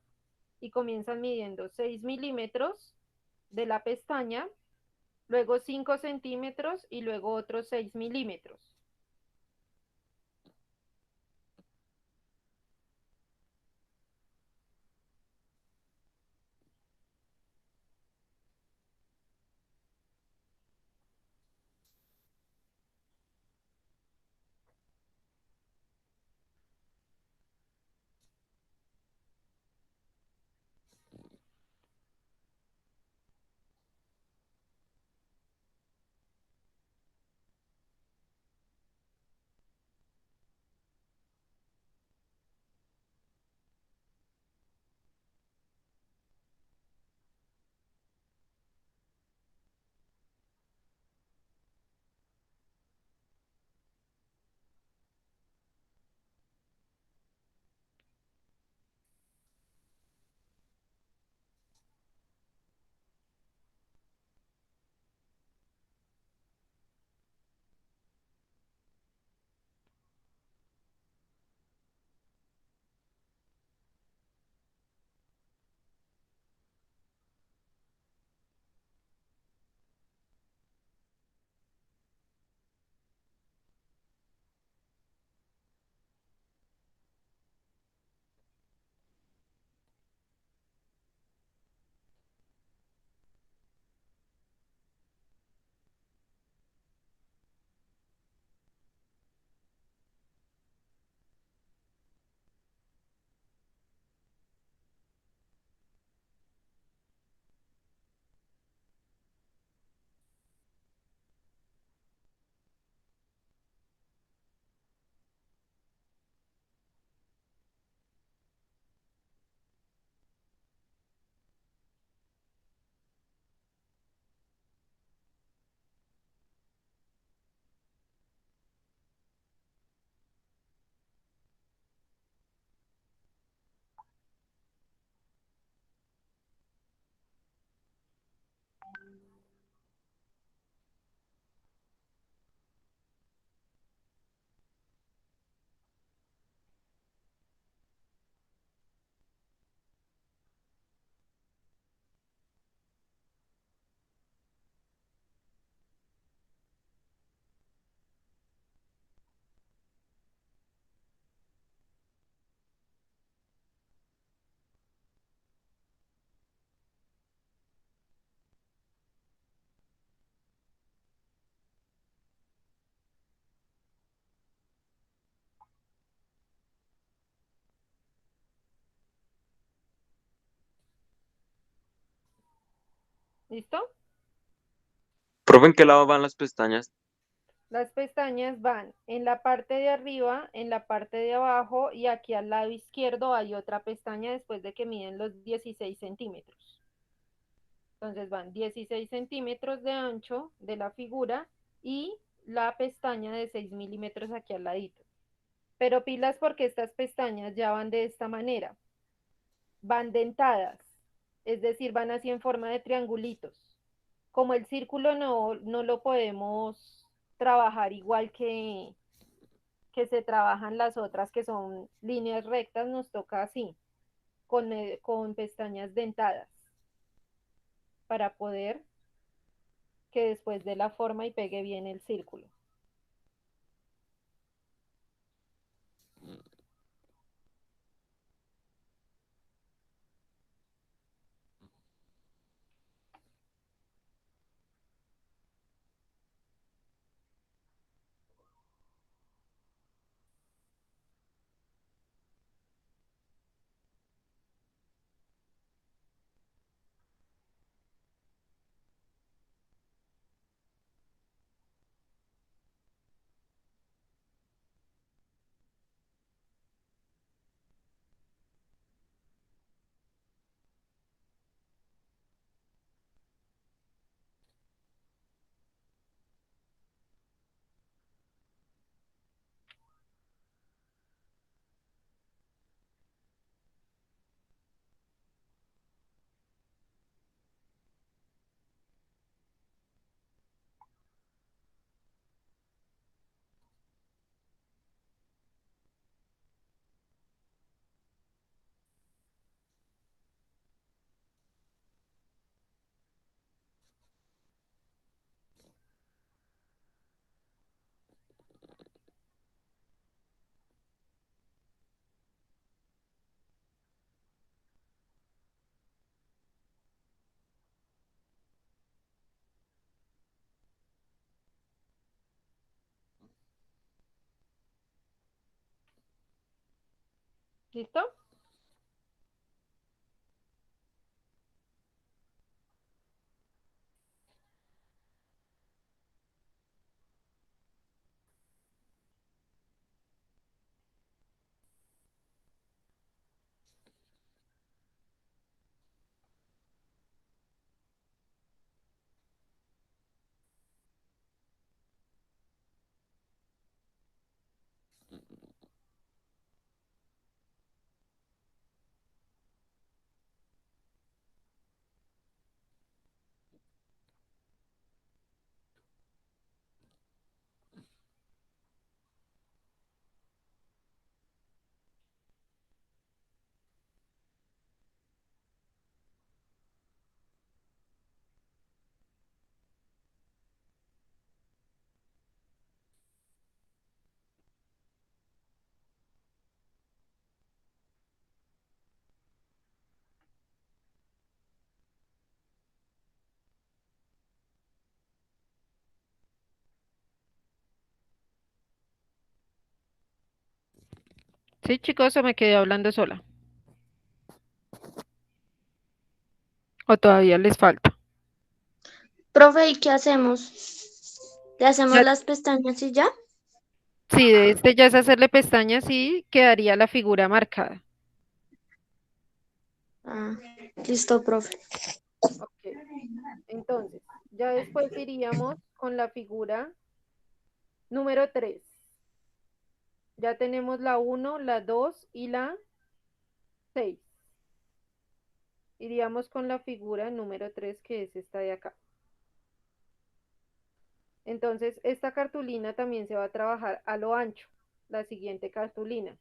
y comienzan midiendo 6 milímetros de la pestaña, luego 5 centímetros y luego otros 6 milímetros. ¿Listo? Profe, ¿en qué lado van las pestañas? Las pestañas van en la parte de arriba, en la parte de abajo y aquí al lado izquierdo hay otra pestaña después de que miden los 16 centímetros. Entonces van 16 centímetros de ancho de la figura y la pestaña de 6 milímetros aquí al ladito. Pero pilas porque estas pestañas ya van de esta manera. Van dentadas, es decir, van así en forma de triangulitos. Como el círculo no lo podemos trabajar igual que se trabajan las otras que son líneas rectas, nos toca así, con pestañas dentadas, para poder que después dé la forma y pegue bien el círculo. ¿Listo? Sí, chicos, o me quedé hablando sola. ¿O todavía les falta? Profe, ¿y qué hacemos? ¿Le hacemos Ya, las pestañas y ya? sí, de este ya es hacerle pestañas y quedaría la figura marcada. Ah, listo, profe. Ok, entonces, ya después iríamos con la figura número 3. Ya tenemos la 1, la 2 y la 6. Iríamos con la figura número 3, que es esta de acá. Entonces, esta cartulina también se va a trabajar a lo ancho, la siguiente cartulina.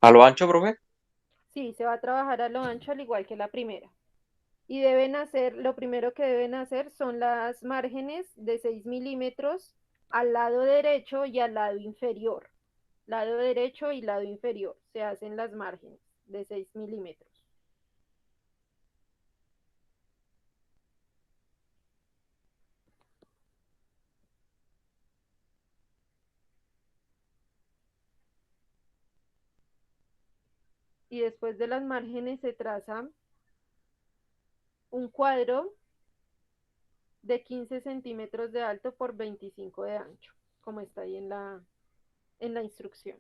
¿A lo ancho, profe? Sí, se va a trabajar a lo ancho al igual que la primera. Y deben hacer, lo primero que deben hacer son las márgenes de 6 milímetros al lado derecho y al lado inferior. Lado derecho y lado inferior. Se hacen las márgenes de 6 milímetros. y después de las márgenes se traza un cuadro de 15 centímetros de alto por 25 de ancho, como está ahí en la instrucción.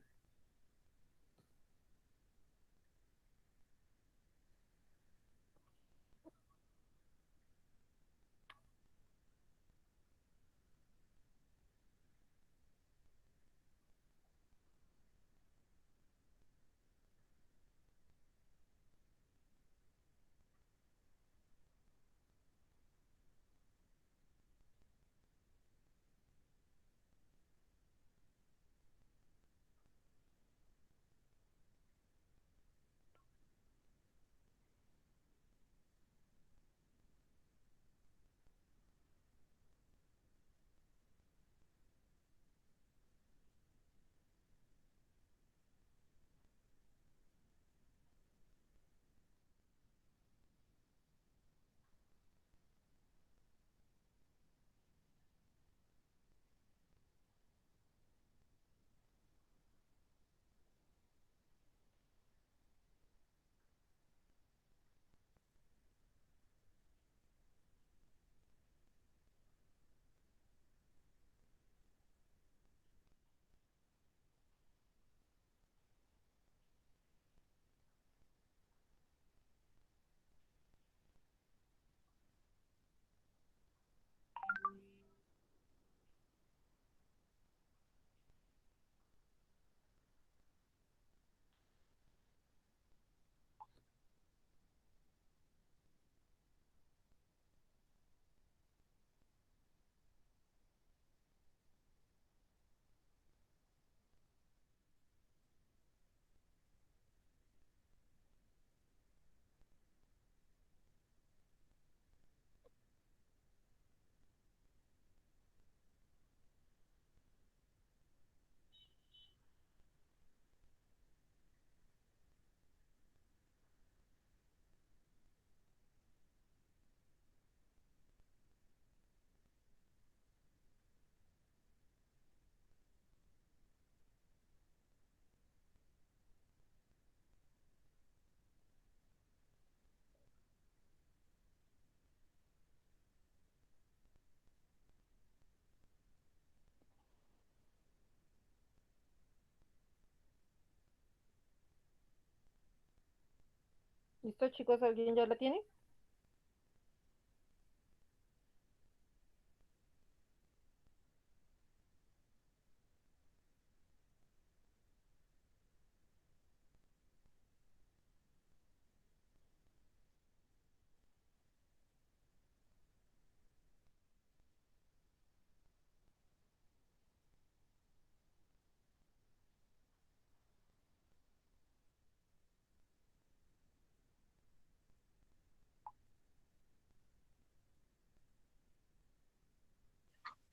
¿Listo, chicos? ¿Alguien ya la tiene?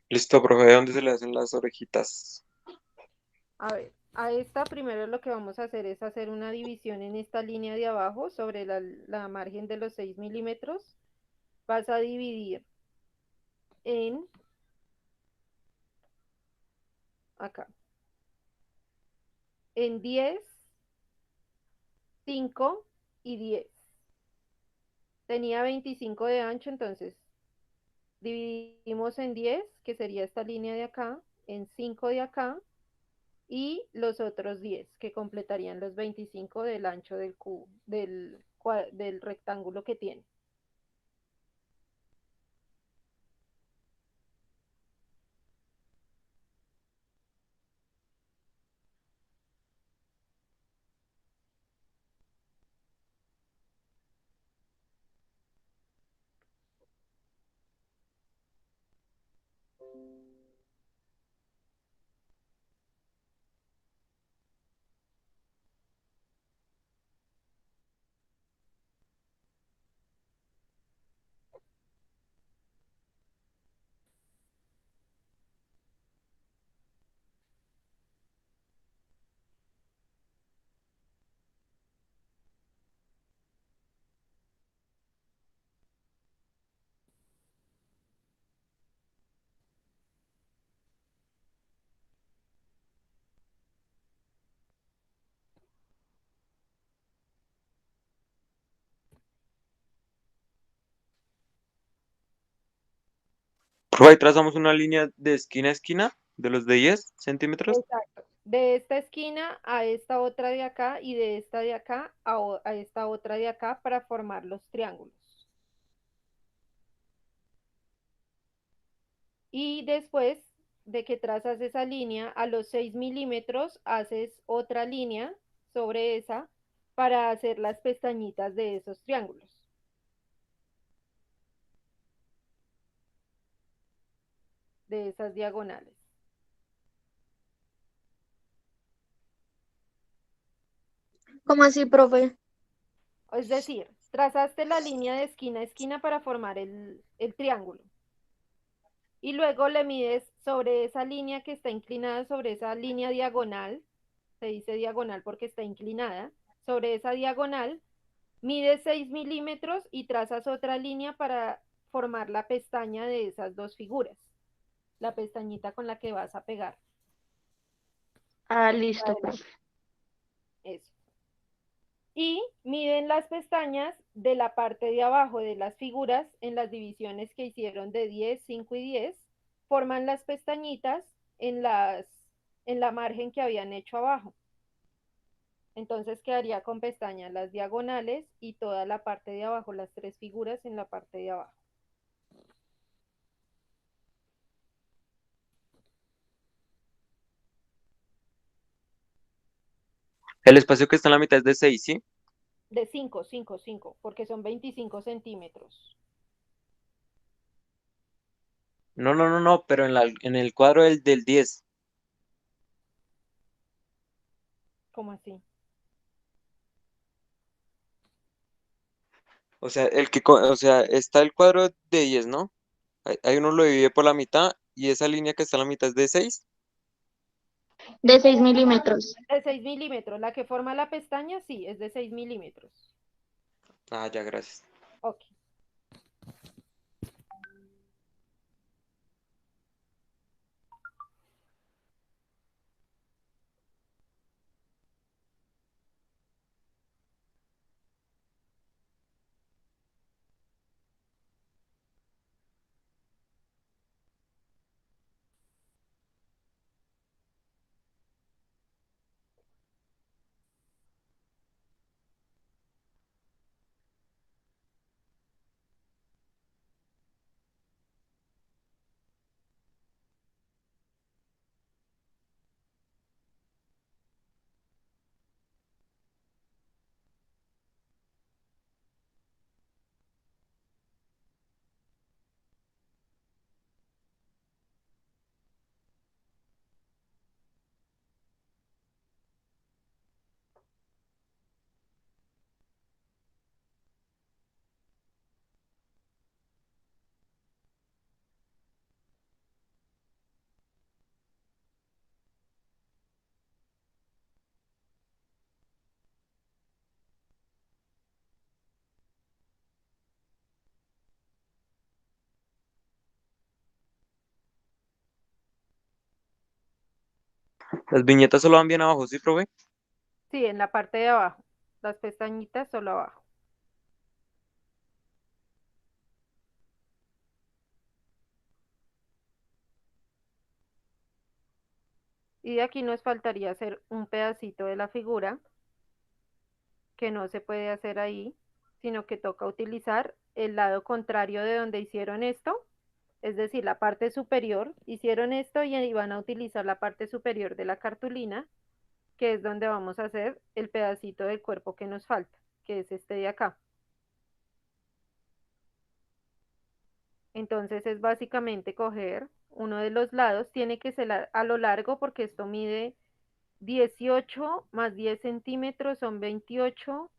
Listo, profe, ¿de dónde se le hacen las orejitas? A ver, a esta primero lo que vamos a hacer es hacer una división en esta línea de abajo sobre la margen de los 6 milímetros. Vas a dividir en acá, en 10, 5 y 10. Tenía 25 de ancho, entonces dividimos en 10, que sería esta línea de acá, en 5 de acá, y los otros 10, que completarían los 25 del ancho del cubo, del rectángulo que tiene. Profe, ahí trazamos una línea de esquina a esquina de los de 10 centímetros. Exacto. De esta esquina a esta otra de acá y de esta de acá a esta otra de acá para formar los triángulos. Y después de que trazas esa línea, a los 6 milímetros haces otra línea sobre esa para hacer las pestañitas de esos triángulos. De esas diagonales. ¿Cómo así, profe? Es decir, trazaste la línea de esquina a esquina para formar el triángulo. Y luego le mides sobre esa línea que está inclinada, sobre esa línea diagonal, se dice diagonal porque está inclinada, sobre esa diagonal, mides 6 milímetros y trazas otra línea para formar la pestaña de esas dos figuras, la pestañita con la que vas a pegar. Ah, listo, profe. Eso. Y miden las pestañas de la parte de abajo de las figuras en las divisiones que hicieron de 10, 5 y 10, forman las pestañitas en la margen que habían hecho abajo. Entonces quedaría con pestañas las diagonales y toda la parte de abajo, las tres figuras en la parte de abajo. El espacio que está en la mitad es de 6, ¿sí? De 5, 5, 5, porque son 25 centímetros. No, pero en el cuadro del 10. ¿Cómo así? O sea, o sea, está el cuadro de 10, ¿no? Ahí uno lo divide por la mitad y esa línea que está en la mitad es de 6. De 6 milímetros. De 6 milímetros. La que forma la pestaña, sí, es de 6 milímetros. Ah, ya, gracias. Ok. Las viñetas solo van bien abajo, ¿sí, profe? Sí, en la parte de abajo. Las pestañitas solo abajo. Y de aquí nos faltaría hacer un pedacito de la figura, que no se puede hacer ahí, sino que toca utilizar el lado contrario de donde hicieron esto, es decir, la parte superior. Hicieron esto y ahí van a utilizar la parte superior de la cartulina, que es donde vamos a hacer el pedacito del cuerpo que nos falta, que es este de acá. Entonces es básicamente coger uno de los lados, tiene que ser a lo largo porque esto mide 18 más 10 centímetros son 28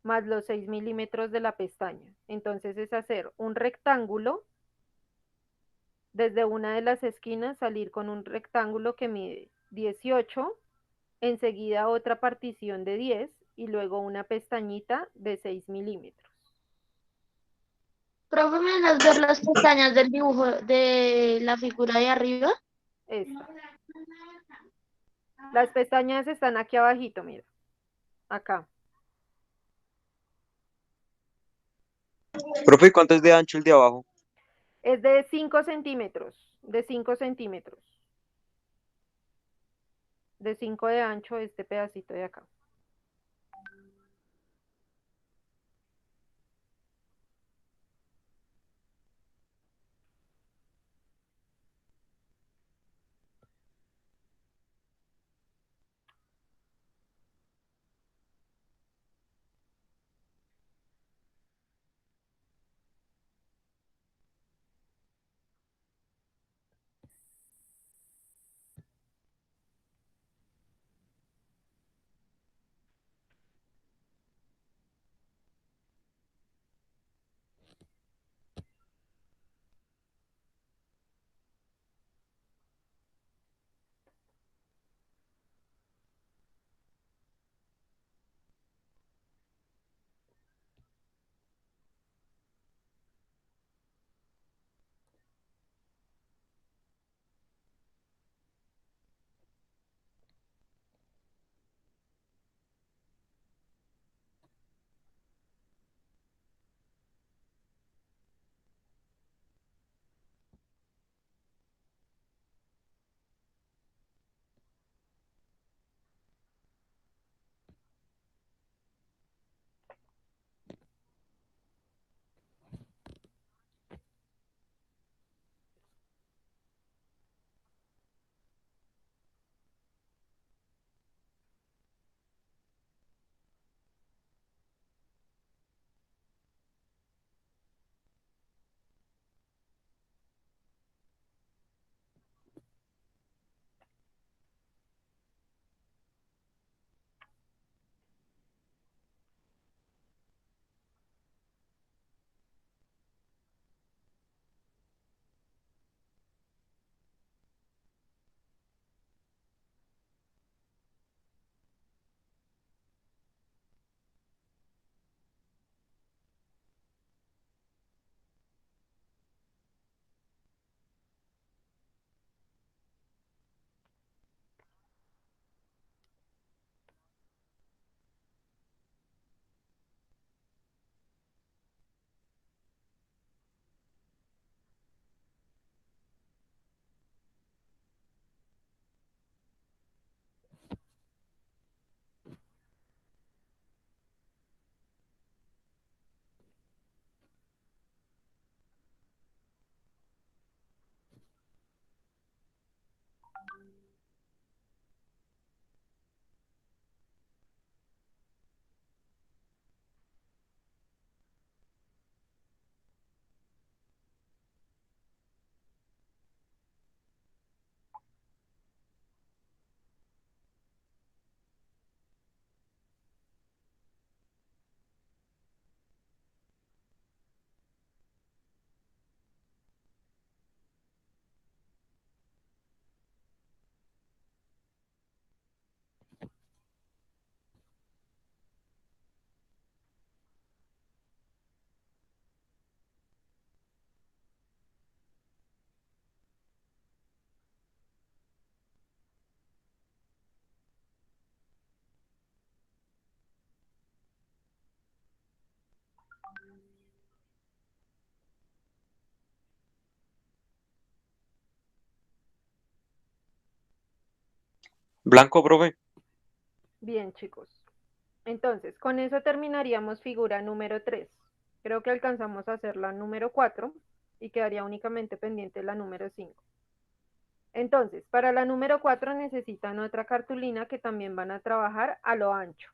más los 6 milímetros de la pestaña. Entonces es hacer un rectángulo, desde una de las esquinas salir con un rectángulo que mide 18, enseguida otra partición de 10 y luego una pestañita de 6 milímetros. Profe, ¿me das ver las pestañas del dibujo de la figura de arriba? Esta. Las pestañas están aquí abajito, mira, acá. Profe, ¿cuánto es de ancho el de abajo? Es de 5 centímetros, de 5 centímetros, de 5 de ancho este pedacito de acá. Blanco, profe. Bien, chicos. Entonces, con eso terminaríamos figura número 3. Creo que alcanzamos a hacer la número 4 y quedaría únicamente pendiente la número 5. Entonces, para la número 4 necesitan otra cartulina que también van a trabajar a lo ancho,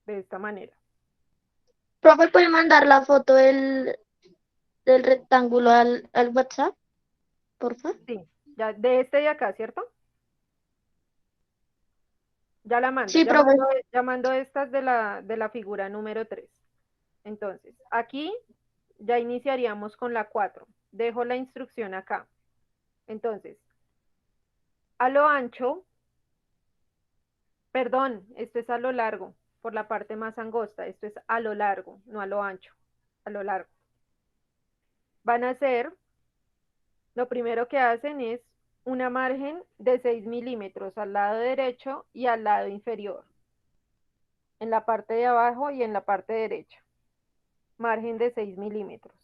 de esta manera. Profe, ¿puede mandar la foto del rectángulo al WhatsApp, porfa? Sí, ya de este de acá, ¿cierto? Ya la mando, Sí, profe. ya mando estas de la figura número 3. Entonces, aquí ya iniciaríamos con la 4. Dejo la instrucción acá. Entonces, a lo ancho, perdón, esto es a lo largo, por la parte más angosta, esto es a lo largo, no a lo ancho, a lo largo. Van a hacer, lo primero que hacen es una margen de 6 milímetros al lado derecho y al lado inferior, en la parte de abajo y en la parte derecha. Margen de 6 milímetros.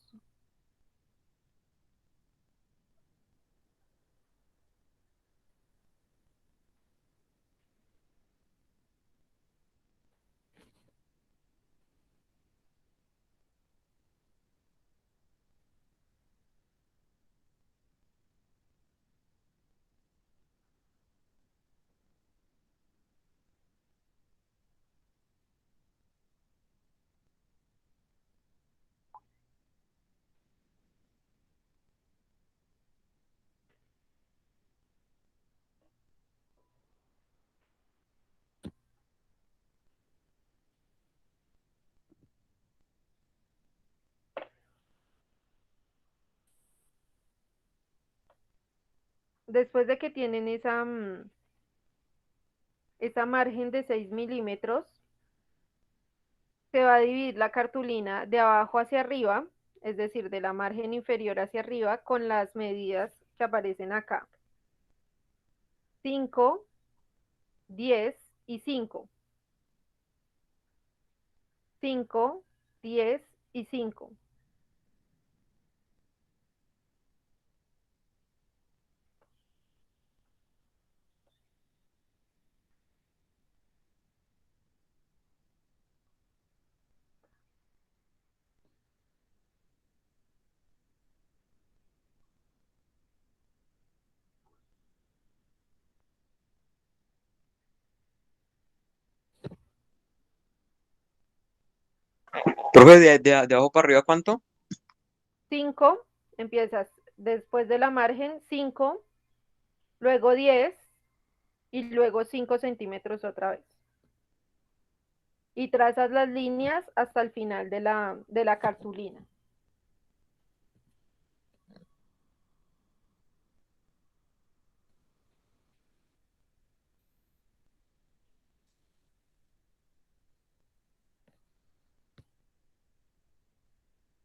después de que tienen esa margen de 6 milímetros, se va a dividir la cartulina de abajo hacia arriba, es decir, de la margen inferior hacia arriba, con las medidas que aparecen acá. 5, 10 y 5. 5, 10 y 5. Profe, de abajo para arriba, ¿cuánto? 5, empiezas después de la margen, 5, luego 10 y luego 5 centímetros otra vez. Y trazas las líneas hasta el final de la cartulina.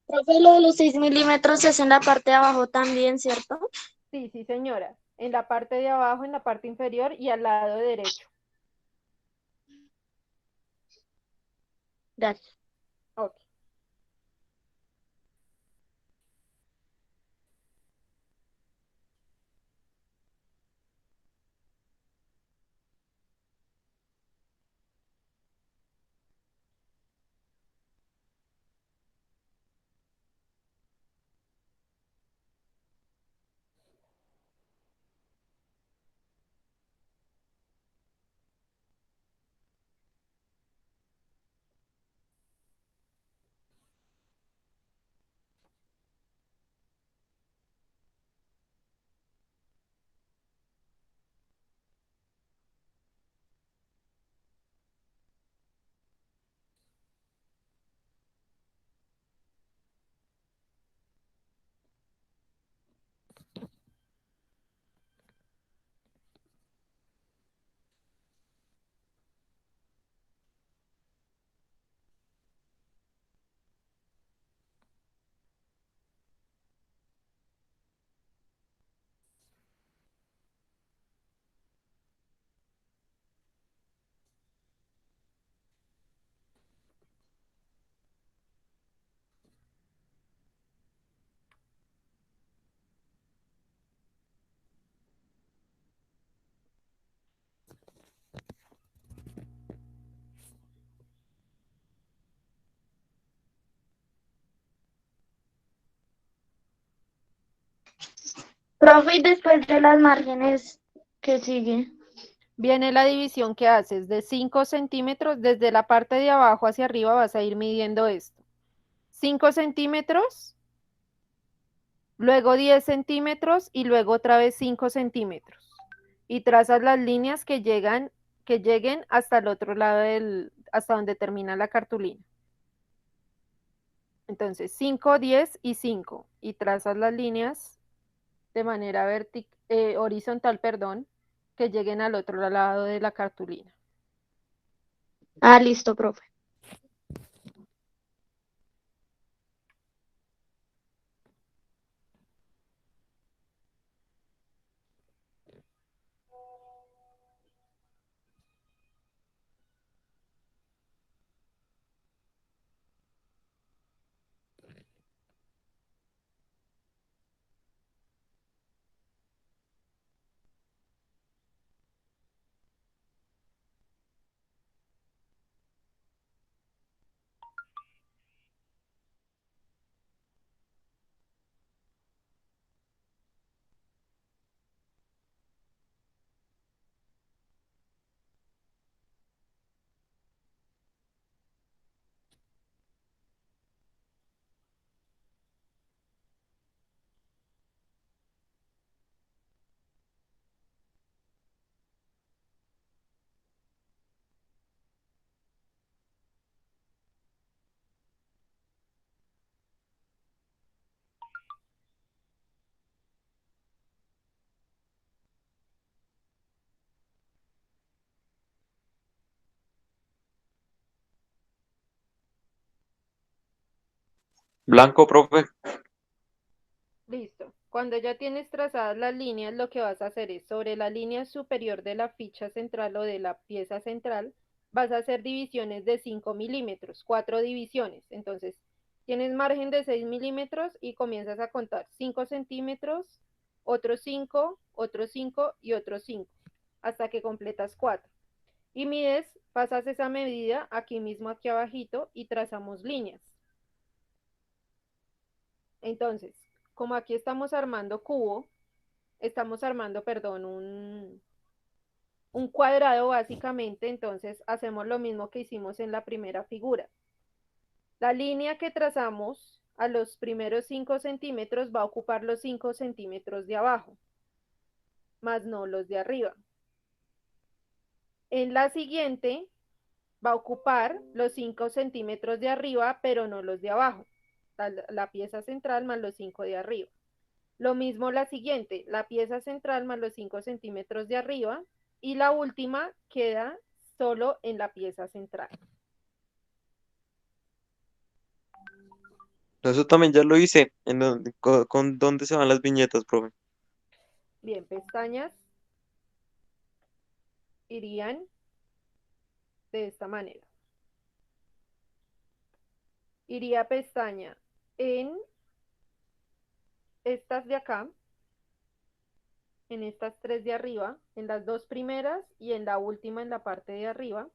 Profe, lo de los 6 milímetros es en la parte de abajo también, ¿cierto? Sí, sí, señora. En la parte de abajo, en la parte inferior y al lado derecho. Gracias. Ok. Profe, y después de las márgenes, ¿qué sigue? Viene la división que haces de 5 centímetros. Desde la parte de abajo hacia arriba vas a ir midiendo esto. 5 centímetros, luego 10 centímetros y luego otra vez 5 centímetros. Y trazas las líneas que lleguen hasta el otro lado hasta donde termina la cartulina. Entonces, 5, 10 y 5. Y trazas las líneas de manera horizontal, perdón, que lleguen al otro lado de la cartulina. Ah, listo, profe. Blanco, profe. Listo. Cuando ya tienes trazadas las líneas, lo que vas a hacer es sobre la línea superior de la ficha central o de la pieza central, vas a hacer divisiones de 5 milímetros, 4 divisiones. Entonces, tienes margen de 6 milímetros y comienzas a contar 5 centímetros, otros 5, otros 5 y otros 5, hasta que completas 4. Y mides, pasas esa medida aquí mismo, aquí abajito, y trazamos líneas. Entonces, como aquí estamos armando perdón, un cuadrado básicamente, entonces hacemos lo mismo que hicimos en la primera figura. La línea que trazamos a los primeros 5 centímetros va a ocupar los 5 centímetros de abajo, más no los de arriba. En la siguiente va a ocupar los 5 centímetros de arriba, pero no los de abajo. La pieza central más los 5 de arriba. Lo mismo la siguiente, la pieza central más los 5 centímetros de arriba, y la última queda solo en la pieza central. Eso también ya lo hice. ¿Con dónde se van las viñetas, profe? Bien, pestañas irían de esta manera. Iría pestaña en estas de acá, en estas 3 de arriba, en las 2 primeras y en la última en la parte de arriba.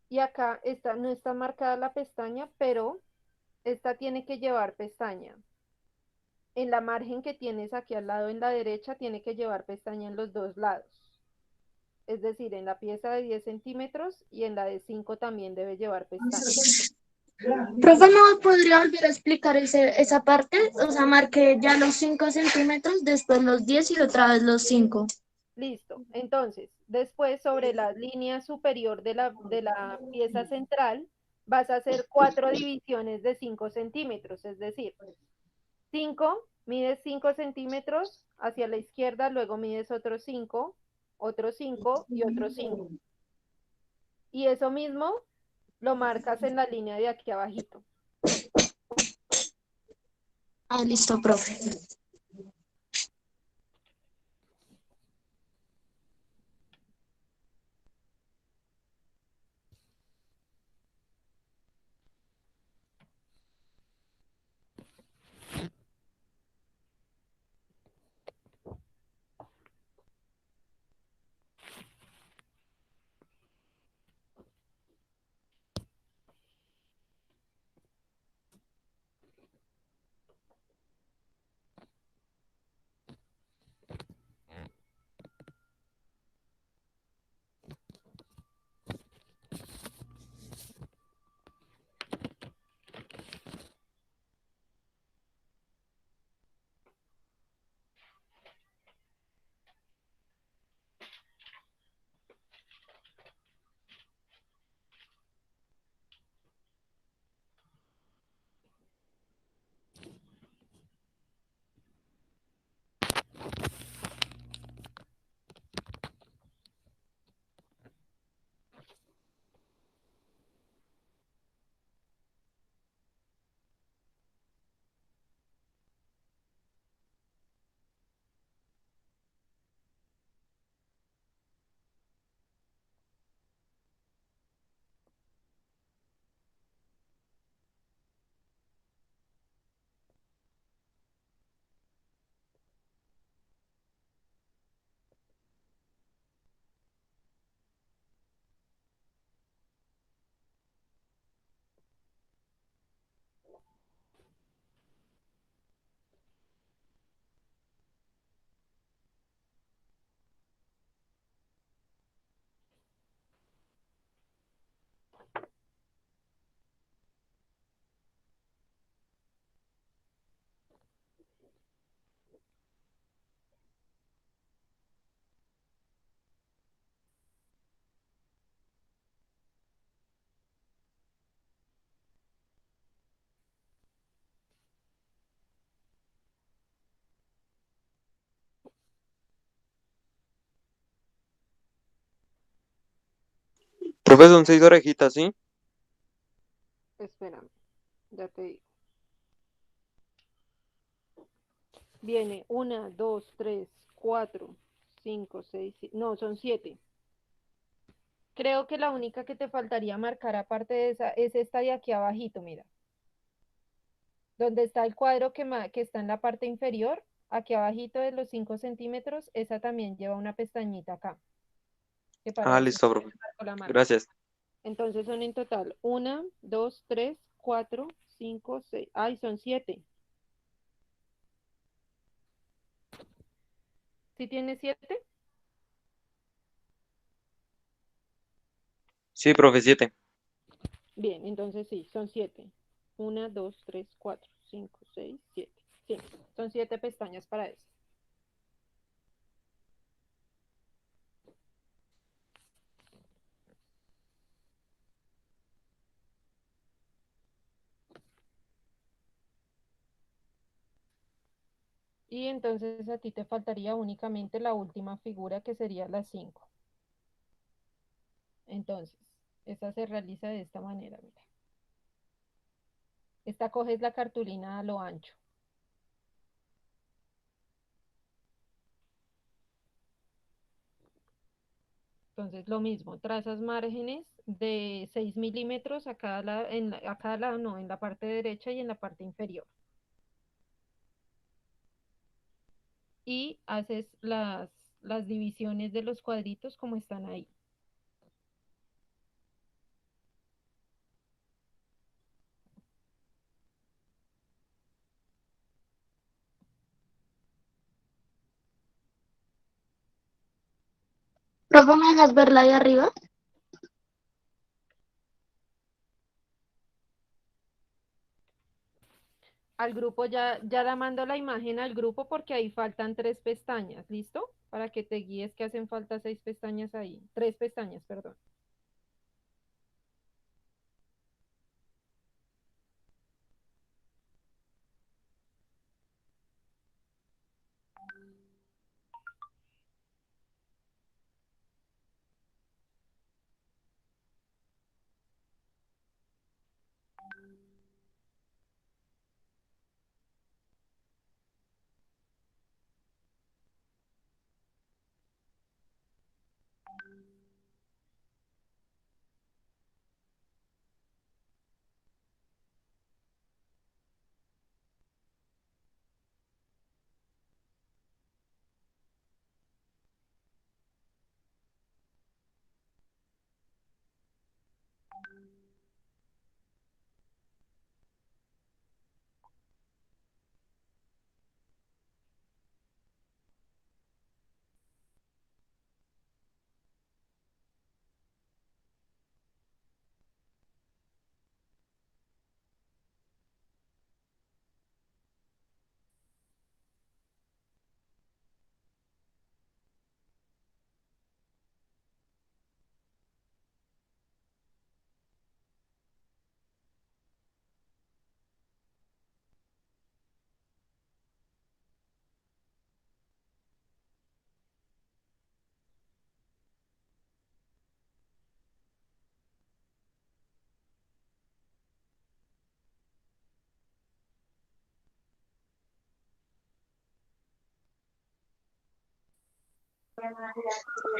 Y acá esta no está marcada la pestaña, pero esta tiene que llevar pestaña. En la margen que tienes aquí al lado en la derecha tiene que llevar pestaña en los dos lados. Es decir, en la pieza de 10 centímetros y en la de 5 también debe llevar pestaña. Profe, ¿no podría volver a explicar esa parte? O sea, marqué ya los 5 centímetros, después los 10 y otra vez los 5. Listo. Entonces, después sobre la línea superior de la pieza central, vas a hacer 4 divisiones de 5 centímetros. Es decir, 5, mides 5 centímetros hacia la izquierda, luego mides otros 5 y otros 5. Y eso mismo lo marcas en la línea de aquí abajito. Ah, listo, profe. Profe, son 6 orejitas, ¿sí? Espérame, ya te digo. Viene 1, 2, 3, 4, 5, 6, no, son 7. Creo que la única que te faltaría marcar aparte de esa es esta de aquí abajito, mira. Donde está el cuadro que está en la parte inferior, aquí abajito de los 5 centímetros, esa también lleva una pestañita acá, que para Ah, eso listo, profe. la marca. Gracias. Entonces son en total 1, 2, 3, 4, 5, 6. Ay, son 7. ¿Sí tiene 7? Sí, profe, 7. Bien, entonces sí, son 7. 1, 2, 3, 4, 5, 6, 7. Sí, son 7 pestañas para eso. Y entonces a ti te faltaría únicamente la última figura que sería la 5. Entonces, esa se realiza de esta manera, mira. Esta coges la cartulina a lo ancho. Entonces, lo mismo, trazas márgenes de 6 milímetros a cada lado, a cada lado no, en la parte derecha y en la parte inferior. Y haces las divisiones de los cuadritos como están ahí. Profe, ¿me dejas verla de arriba? Al grupo ya la mando la imagen al grupo porque ahí faltan 3 pestañas, ¿listo? Para que te guíes que hacen falta 6 pestañas ahí. 3 pestañas, perdón.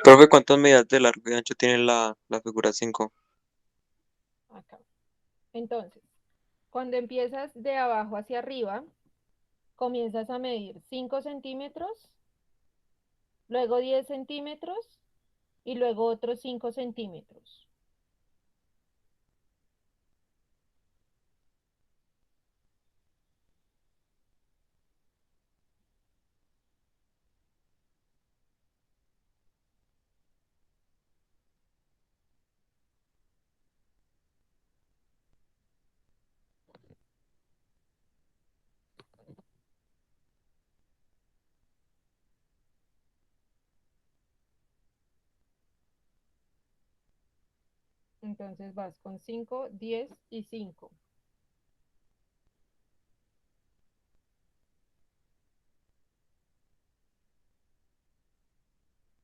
Profe, ¿cuántas medidas de largo y ancho tiene la figura 5? Acá. Entonces, cuando empiezas de abajo hacia arriba, comienzas a medir 5 centímetros, luego 10 centímetros y luego otros 5 centímetros. Entonces vas con 5, 10 y 5.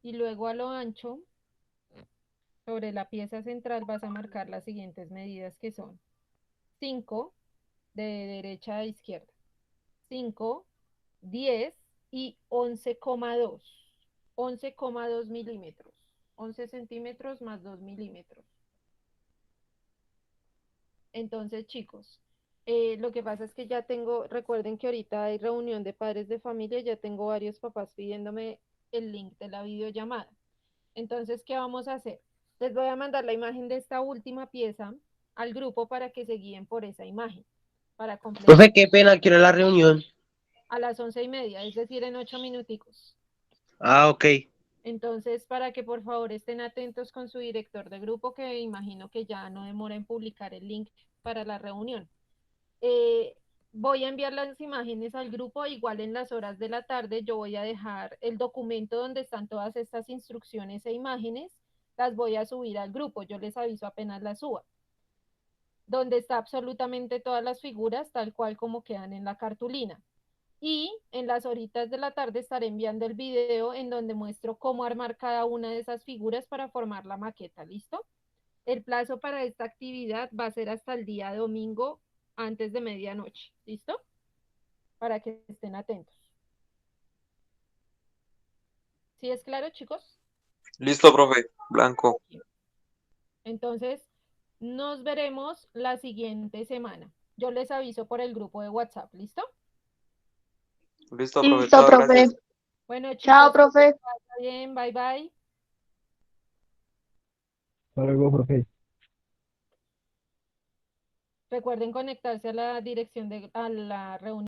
Y luego a lo ancho, Sobre la pieza central vas a marcar las siguientes medidas que son 5 de derecha a izquierda, 5, 10 y 11,2. 11,2 milímetros. 11 centímetros más 2 milímetros. Entonces, chicos, lo que pasa es que ya tengo, recuerden que ahorita hay reunión de padres de familia, ya tengo varios papás pidiéndome el link de la videollamada. Entonces, ¿qué vamos a hacer? Les voy a mandar la imagen de esta última pieza al grupo para que se guíen por esa imagen, para completar Profe, qué pena, quiero la reunión. a las 11:30, es decir, en 8 minuticos. Ah, ok. Entonces, para que por favor estén atentos con su director de grupo, que imagino que ya no demora en publicar el link para la reunión. Voy a enviar las imágenes al grupo, igual en las horas de la tarde yo voy a dejar el documento donde están todas estas instrucciones e imágenes, las voy a subir al grupo, yo les aviso apenas las suba, donde está absolutamente todas las figuras tal cual como quedan en la cartulina. Y en las horitas de la tarde estaré enviando el video en donde muestro cómo armar cada una de esas figuras para formar la maqueta, ¿listo? El plazo para esta actividad va a ser hasta el día domingo antes de medianoche, ¿listo? Para que estén atentos. ¿Sí es claro, chicos? Listo, profe. Blanco. Entonces, nos veremos la siguiente semana. Yo les aviso por el grupo de WhatsApp, ¿listo? Listo, profe. Listo, Todas profe. gracias. Bueno, Chao, chicos, que profe. les vaya bien, bye bye. Hasta luego, profe. Recuerden conectarse a la dirección a la reunión.